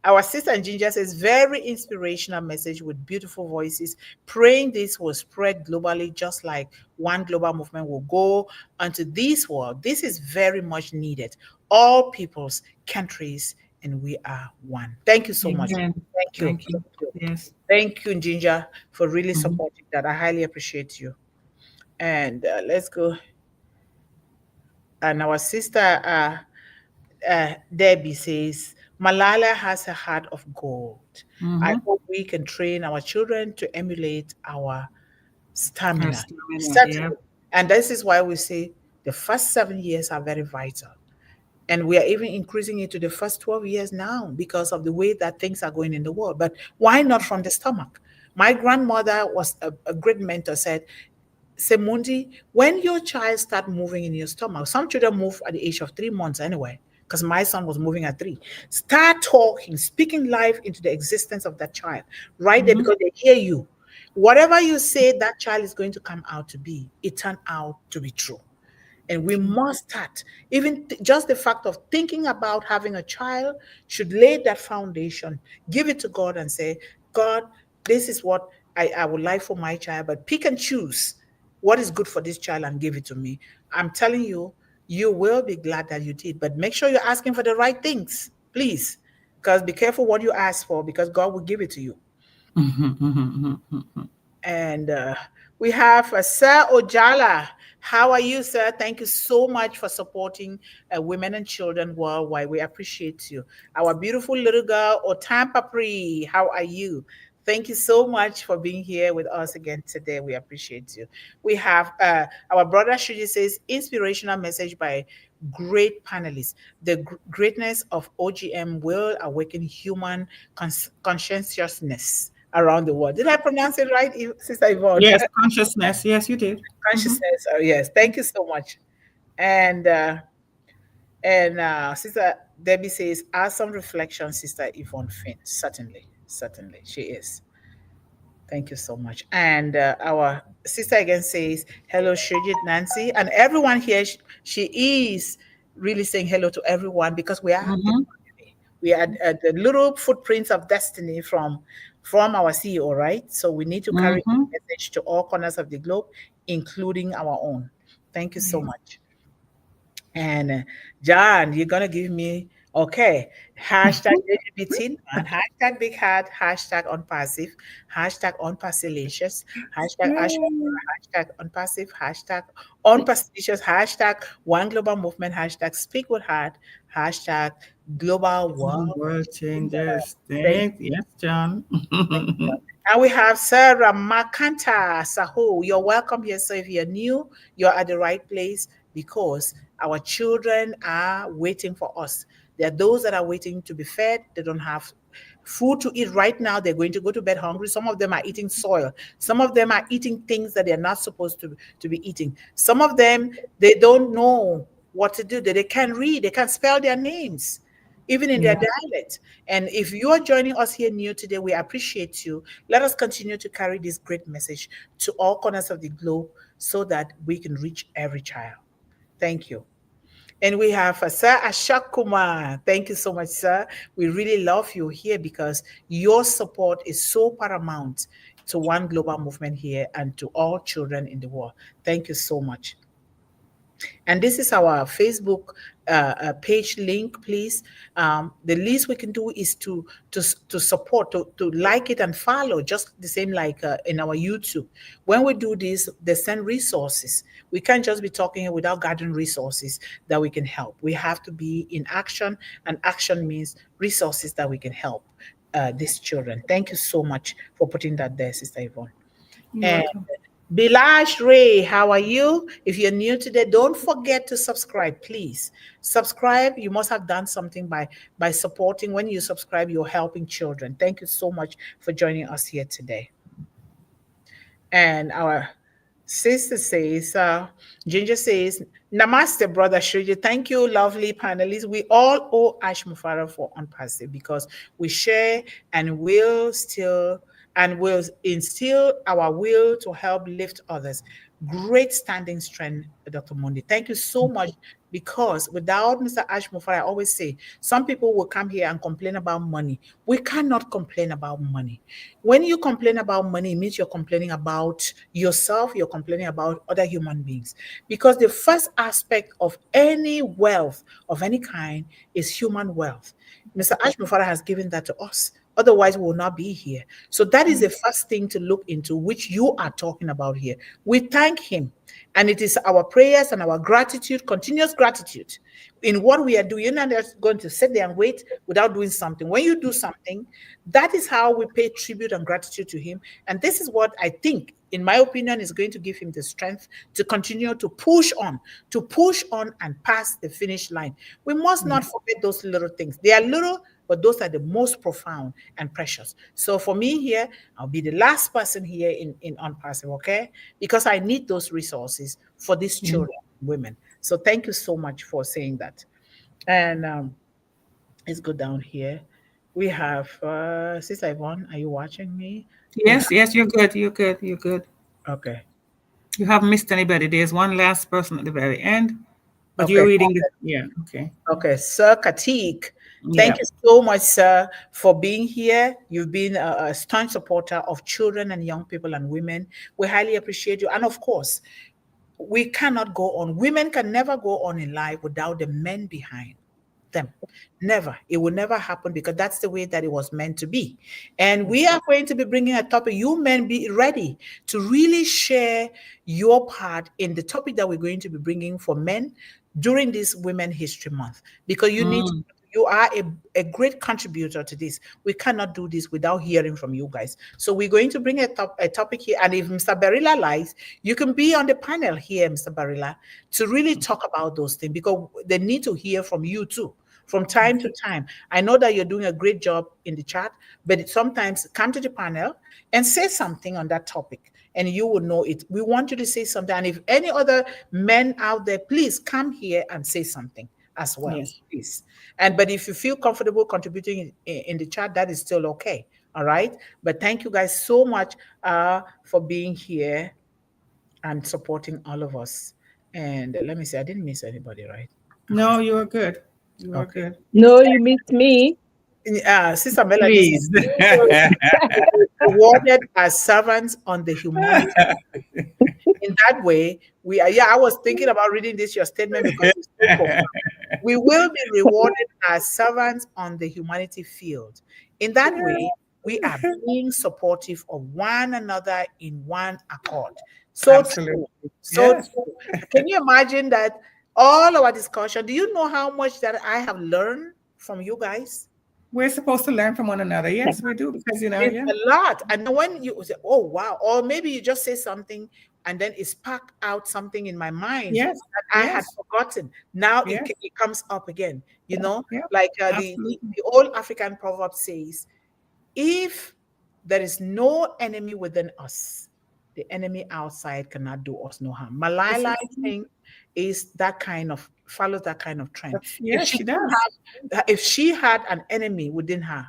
our sister Ginger says, very inspirational message with beautiful voices. Praying this will spread globally, just like One Global Movement will go onto this world. This is very much needed. All peoples, countries, and we are one. Thank you so much. Amen. Thank you. Thank you. Thank you. Yes. Thank you, Ginger, for really Mhm. supporting that. I highly appreciate you. And let's go. And our sister Debbie says, Malala has a heart of gold. I Mhm. hope we can train our children to emulate our Her stamina. stamina. Yeah. Certainly. And this is why we say the first 7 years are very vital. And we are even increasing it to the first 12 years now because of the way that things are going in the world. But why not from the stomach? My grandmother was a great mentor, said, say, Mundih, when your child start moving in your stomach, some children move at the age of 3 months anyway, because my son was moving at 3. Start talking, speaking life into the existence of that child right there, Mhm. because they hear you. Whatever you say that child is going to come out to be, it turned out to be true. And we True. must start. Even just the fact of thinking about having a child should lay that foundation. Give it to God and say, God, this is what I would like for my child, but pick and choose what is good for this child and give it to me. I'm telling you, you will be glad that you did. But make sure you're asking for the right things, please. Because be careful what you ask for, because God will give it to you. Mhm, mhm, mhm, mhm. And we have Sir Ojala. How are you, sir? Thank you so much for supporting women and children worldwide. We appreciate you. Our beautiful little girl, Otampapri. How are you? Thank you so much for being here with us again today. We appreciate you. We have our brother Shuji says inspirational message by great panelists. The greatness of OGM will awaken human conscientiousness around the world. Did I pronounce it right, Sister Yvonne? Yes, consciousness. Yes, you did. Mhm. Consciousness. Oh, yes. Thank you so much. And Sister Debbie says, awesome reflection, Sister Yvonne Finn. Certainly, certainly, she is. Thank you so much. And our sister again says, hello, Shujit, Nancy, and everyone here. She is really saying hello to everyone because we are the Mhm. family. We are the little footprints of destiny from our CEO, right? So we need to carry Mhm. the message to all corners of the globe, including our own. Thank you so Yes. much. And John, you're gonna give me okay. Hashtag LGBT man, hashtag big hat, hashtag unpassive, hashtag unpassivicious, hashtag Yay. hashtag unpassive, hashtag unpassivicious, hashtag one global movement, hashtag speak with heart, hashtag global world. World changes. Thank Yes, John. and we have Sarah Makanta Saho. You're welcome here. So if you're new, you're at the right place because our children are waiting for us. There are those that are waiting to be fed. They don't have food to eat right now. They're going to go to bed hungry. Some of them are eating soil. Some of them are eating things that they're not supposed to be eating. Some of them, they don't know what to do. They can't read. They can't spell their names even in their Yeah. dialect. And if you are joining us here new today, we appreciate you. Let us continue to carry this great message to all corners of the globe so that we can reach every child. Thank you. And we have Sir Ashok Kumar. Thank you so much, sir. We really love you here because your support is so paramount to One Global Movement here and to all children in the world. Thank you so much. And this is our Facebook page link, please. The least we can do is to support, to like it and follow, just the same like in our YouTube. When we do this, they send resources. We can't just be talking here without gathering resources that we can help. We have to be in action, and action means resources that we can help these children. Thank you so much for putting that there, Sister Yvonne. You're And welcome. Bilaj Ray, how are you? If you're new today, don't forget to subscribe, please. Subscribe. You must have done something by supporting. When you subscribe, you're helping children. Thank you so much for joining us here today. And our sister says, Ginger says, Namaste, brother Shuji. Thank you, lovely panelists. We all owe Ash Mufara for Unpassive because we share and will instill our will to help lift others. Great standing strength, Dr. Mundi. Thank you so much because without Mr. Ash Mufara, I always say some people will come here and complain about money. We cannot complain about money. When you complain about money, it means you're complaining about yourself, you're complaining about other human beings. Because the first aspect of any wealth of any kind is human wealth. Mr. Ashmufara has given that to us. Otherwise, we will not be here. So that is the first thing to look into, which you are talking about here. We thank him. And it is our prayers and our gratitude, continuous gratitude in what we are doing. You're not just going to sit there and wait without doing something. When you do something, that is how we pay tribute and gratitude to him. And this is what I think, in my opinion, is going to give him the strength to continue to push on and pass the finish line. We must not forget those little things. They are little, but those are the most profound and precious. So for me here, I'll be the last person here in Unpassive, okay? Because I need those resources for these Yeah. children, women. So thank you so much for saying that. And let's go down here. We have Sister Yvonne. Are you watching me? We have Yes, yes, you're good. You're good. You're good. okay, You haven't missed anybody. There's one last person at the very end, but you're okay, reading the. Yeah. Okay. okay. Sir Katik, Yeah. thank you so much, sir, for being here. You've been a staunch supporter of children and young people and women. We highly appreciate you. And of course, we cannot go on. Women can never go on in life without the men behind them. Never. It will never happen because that's the way that it was meant to be. And we are going to be bringing a topic. You men be ready to really share your part in the topic that we're going to be bringing for men during this Women History Month because you need to Mm. You are a great contributor to this. We cannot do this without hearing from you guys. So we're going to bring a topic here. And if Mr. Barilla likes, you can be on the panel here, Mr. Barilla, to really talk about those things because they need to hear from you too. From time to time. I know that you're doing a great job in the chat, but sometimes come to the panel and say something on that topic and you will know it. We want you to say something. And if any other men out there, please come here and say something as well, Yes. please. But if you feel comfortable contributing in the chat, that is still okay. All right. But thank you guys so much for being here and supporting all of us. And let me see, I didn't miss anybody, right? No, you are good. You are Okay. good. No, you missed me. Sister Melanie said, Please. rewarded as servants on the humanity. In that way, we are. Yeah, I was thinking about reading this your statement because it's so profound. We will be rewarded as servants on the humanity field. In that way, we are being supportive of one another in one accord. So Absolutely. true. So Yes. true. Can you imagine that all our discussion? Do you know how much that I have learned from you guys? We're supposed to learn from one another. Yes, we do. Because, It's yeah. a lot. And then when you say, oh, wow, or maybe you just say something and then it spark out something in my mind Yes. that I had Yes. forgotten. Now Yes. it comes up again, Yeah. like Absolutely. the old African proverb says, if there is no enemy within us, the enemy outside cannot do us no harm. This Malala, is I think, is that kind of follows that kind of trend. yes, she does. If she had an enemy within her,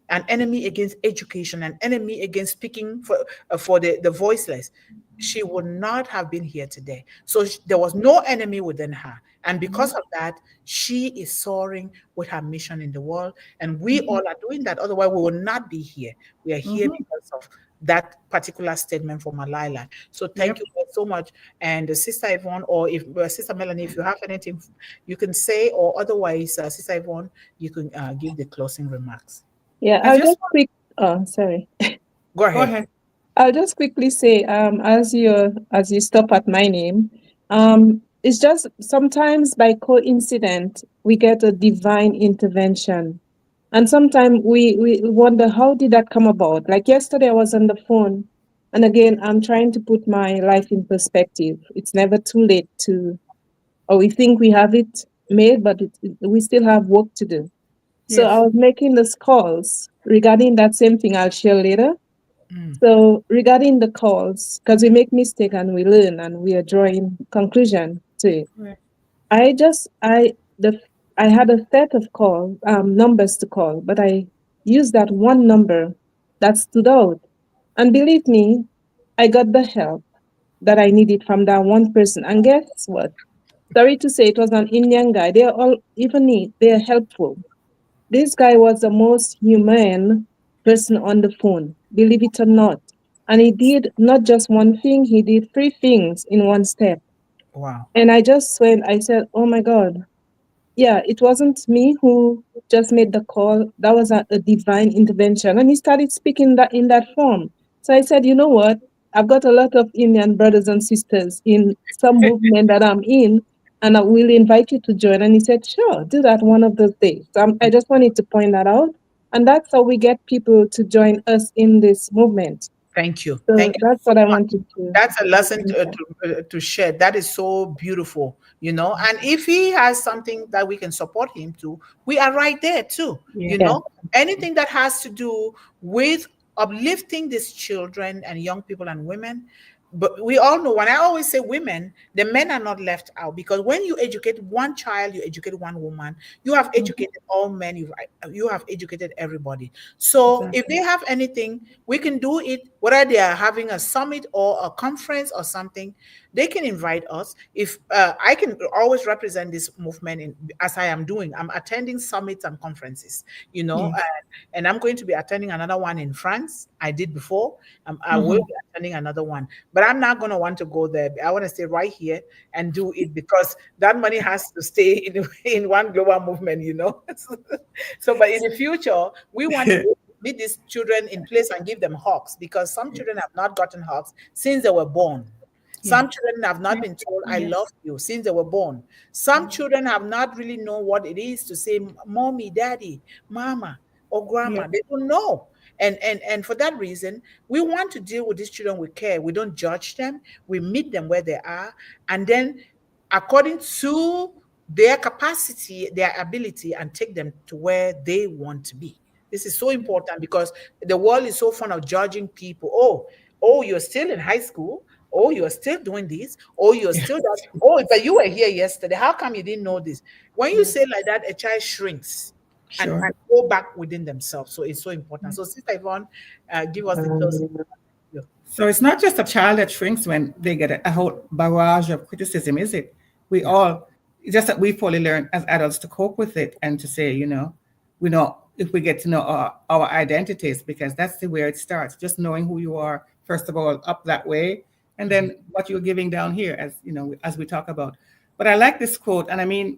an enemy against education, an enemy against speaking for the voiceless, she would not have been here today. So there was no enemy within her. And because of that, she is soaring with her mission in the world. And we all are doing that. Otherwise, we will not be here. We are here because of that particular statement from Malala. So thank Yep. you guys so much. And Sister Yvonne, or if Sister Melanie, if you have anything you can say, or otherwise, Sister Yvonne, you can give the closing remarks. Yeah, I I'll just just quick. Oh, sorry. Go go ahead. ahead. I'll just quickly say, as you stop at my name, it's just sometimes by coincidence we get a divine intervention, and sometimes we wonder how did that come about. Like yesterday, I was on the phone, and again, I'm trying to put my life in perspective. It's never too late to, or we think we have it made, but we still have work to do. So I Yes. was making these calls regarding that same thing. I'll share later. Mm. So regarding the calls, because we make mistake and we learn and we are drawing conclusion to it. Right. I just the I had a set of call numbers to call, but I used that one number that stood out. And believe me, I got the help that I needed from that one person. And guess what? Sorry to say, it was an Indian guy. They are all even me. They are helpful. This guy was the most humane person on the phone, believe it or not. And he did not just one thing, he did three things in one step. Wow. And I just went, I said, oh my God. Yeah, it wasn't me who just made the call. That was a divine intervention. And he started speaking that in that form. So I said, you know what? I've got a lot of Indian brothers and sisters in some movement that I'm in, and I will invite you to join. And he said, sure, do that one of those days. So I just wanted to point that out. And that's how we get people to join us in this movement. Thank you. So Thank you that's so what I much. wanted to. That's a lesson to share. That is so beautiful, And if he has something that we can support him to, we are right there too, Yeah. Yeah. Anything that has to do with uplifting these children and young people and women. But we all know when I always say women, the men are not left out because when you educate one child, you educate one woman, you have educated all men, you have educated everybody. So if Exactly. they have anything, we can do it, whether they are having a summit or a conference or something, they can invite us. If I can always represent this movement as I am doing, I'm attending summits and conferences, Yes. and I'm going to be attending another one in France. I did before. I will be attending another one, but I'm not going to want to go there. I want to stay right here and do it because that money has to stay in one global movement. So, but in the future, we want to meet these children in place and give them hugs because some children have not gotten hugs since they were born. Some children have not been told, I Yes. love you since they were born. Some children have not really known what it is to say, mommy, daddy, mama, or Yeah. grandma. They don't know. And for that reason, we want to deal with these children with care. We don't judge them. We meet them where they are. And then according to their capacity, their ability, and take them to where they want to be. This is so important because the world is so fond of judging people. Oh, you're still in high school. Oh, you're still doing this. Oh, you're still that. Oh, but you were here yesterday. How come you didn't know this? When you say Yes. like that, a child shrinks and Sure. go back within themselves. So it's so important. So, Sister Yvonne, give us the closing. So it's not just a child that shrinks when they get a whole barrage of criticism, is it? We all, it's just that we fully learn as adults to cope with it and to say, we know if we get to know our identities, because that's the where it starts. Just knowing who you are, first of all, up that way, and then what you're giving down here, as we talk about. But I like this quote, and I mean,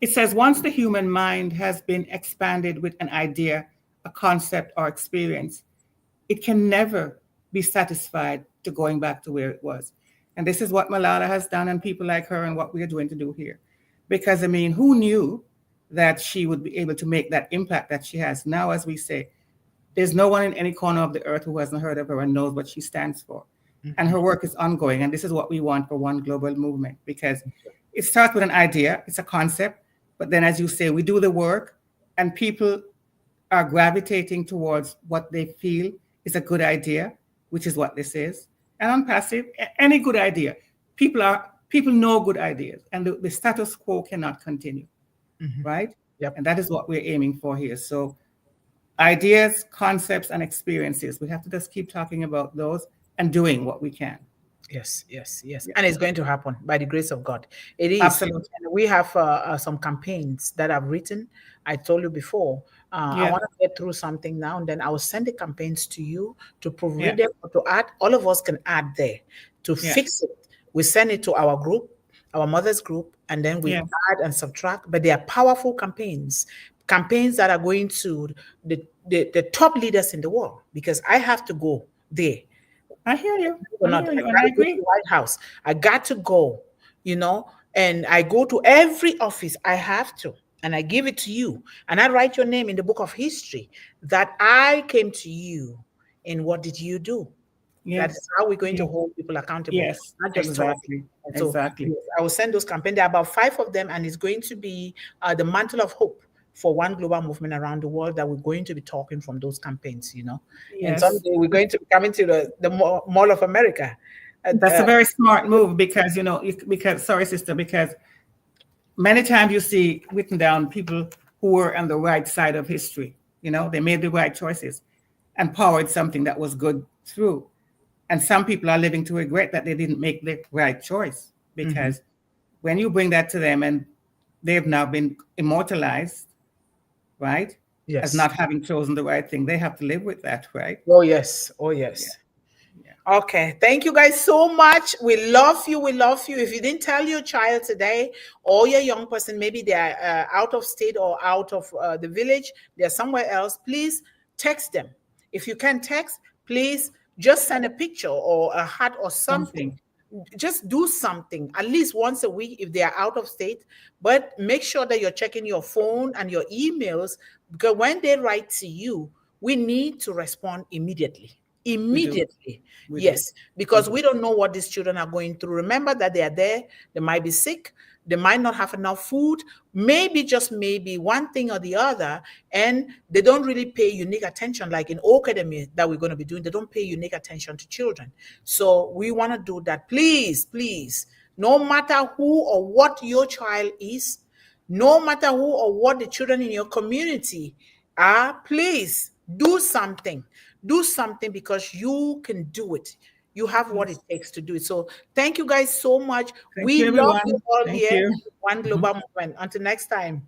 it says, once the human mind has been expanded with an idea, a concept, or experience, it can never be satisfied to going back to where it was. And this is what Malala has done and people like her and what we are doing to do here. Because, I mean, who knew that she would be able to make that impact that she has? Now, as we say, there's no one in any corner of the earth who hasn't heard of her and knows what she stands for. And her work is ongoing. And this is what we want for One Global Movement, because it starts with an idea, it's a concept. But then, as you say, we do the work and people are gravitating towards what they feel is a good idea, which is what this is. And on passive, any good idea. People know good ideas, and the status quo cannot continue, right? Yep. And that is what we're aiming for here. So ideas, concepts, and experiences. We have to just keep talking about those and doing what we can. Yes. And it's going to happen by the grace of God. It is. Absolutely. And we have some campaigns that I've written. I told you before. I want to get through something now, and then I will send the campaigns to you to proofread them or to add. All of us can add there to fix it. We send it to our group, our mothers group, and then we add and subtract. But they are powerful campaigns that are going to the top leaders in the world, because I have to go there. I hear you. And I agree. To the White House. I got to go, and I go to every office I have to, and I give it to you, and I write your name in the book of history that I came to you, and what did you do? That is how we're going to hold people accountable. Yes, not just exactly. so, Exactly. yes, I will send those campaigns. There are about 5 of them, and it's going to be the mantle of hope for One Global Movement around the world that we're going to be talking from those campaigns, And Yes. someday we're going to be coming to the Mall of America. That's a very smart move because, sorry, sister, because many times you see written down people who were on the right side of history. They made the right choices and powered something that was good through. And some people are living to regret that they didn't make the right choice, because when you bring that to them and they've now been immortalized, right? Yes. As not having chosen the right thing, they have to live with that, right? Oh, yes. Yeah. Okay. Thank you guys so much. We love you. If you didn't tell your child today, or your young person, maybe they're out of state or out of the village, they're somewhere else, please text them. If you can text, please just send a picture or a hat or something. Just do something at least once a week if they are out of state, but make sure that you're checking your phone and your emails, because when they write to you, we need to respond immediately. Yes, because we don't know what these children are going through. Remember that they are there, they might be sick, they might not have enough food, maybe just maybe one thing or the other, and they don't really pay unique attention. Like in academy that we're going to be doing, they don't pay unique attention to children. So we want to do that. Please, no matter who or what your child is, no matter who or what the children in your community are, please do something. Do something, because you can do it. You have what it takes to do it. So thank you guys so much. We love you all here. One Global Movement. Until next time.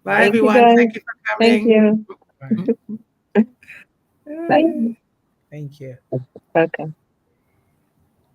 Bye, everyone. Thank you for coming. Thank you. Bye. Thank you. Okay.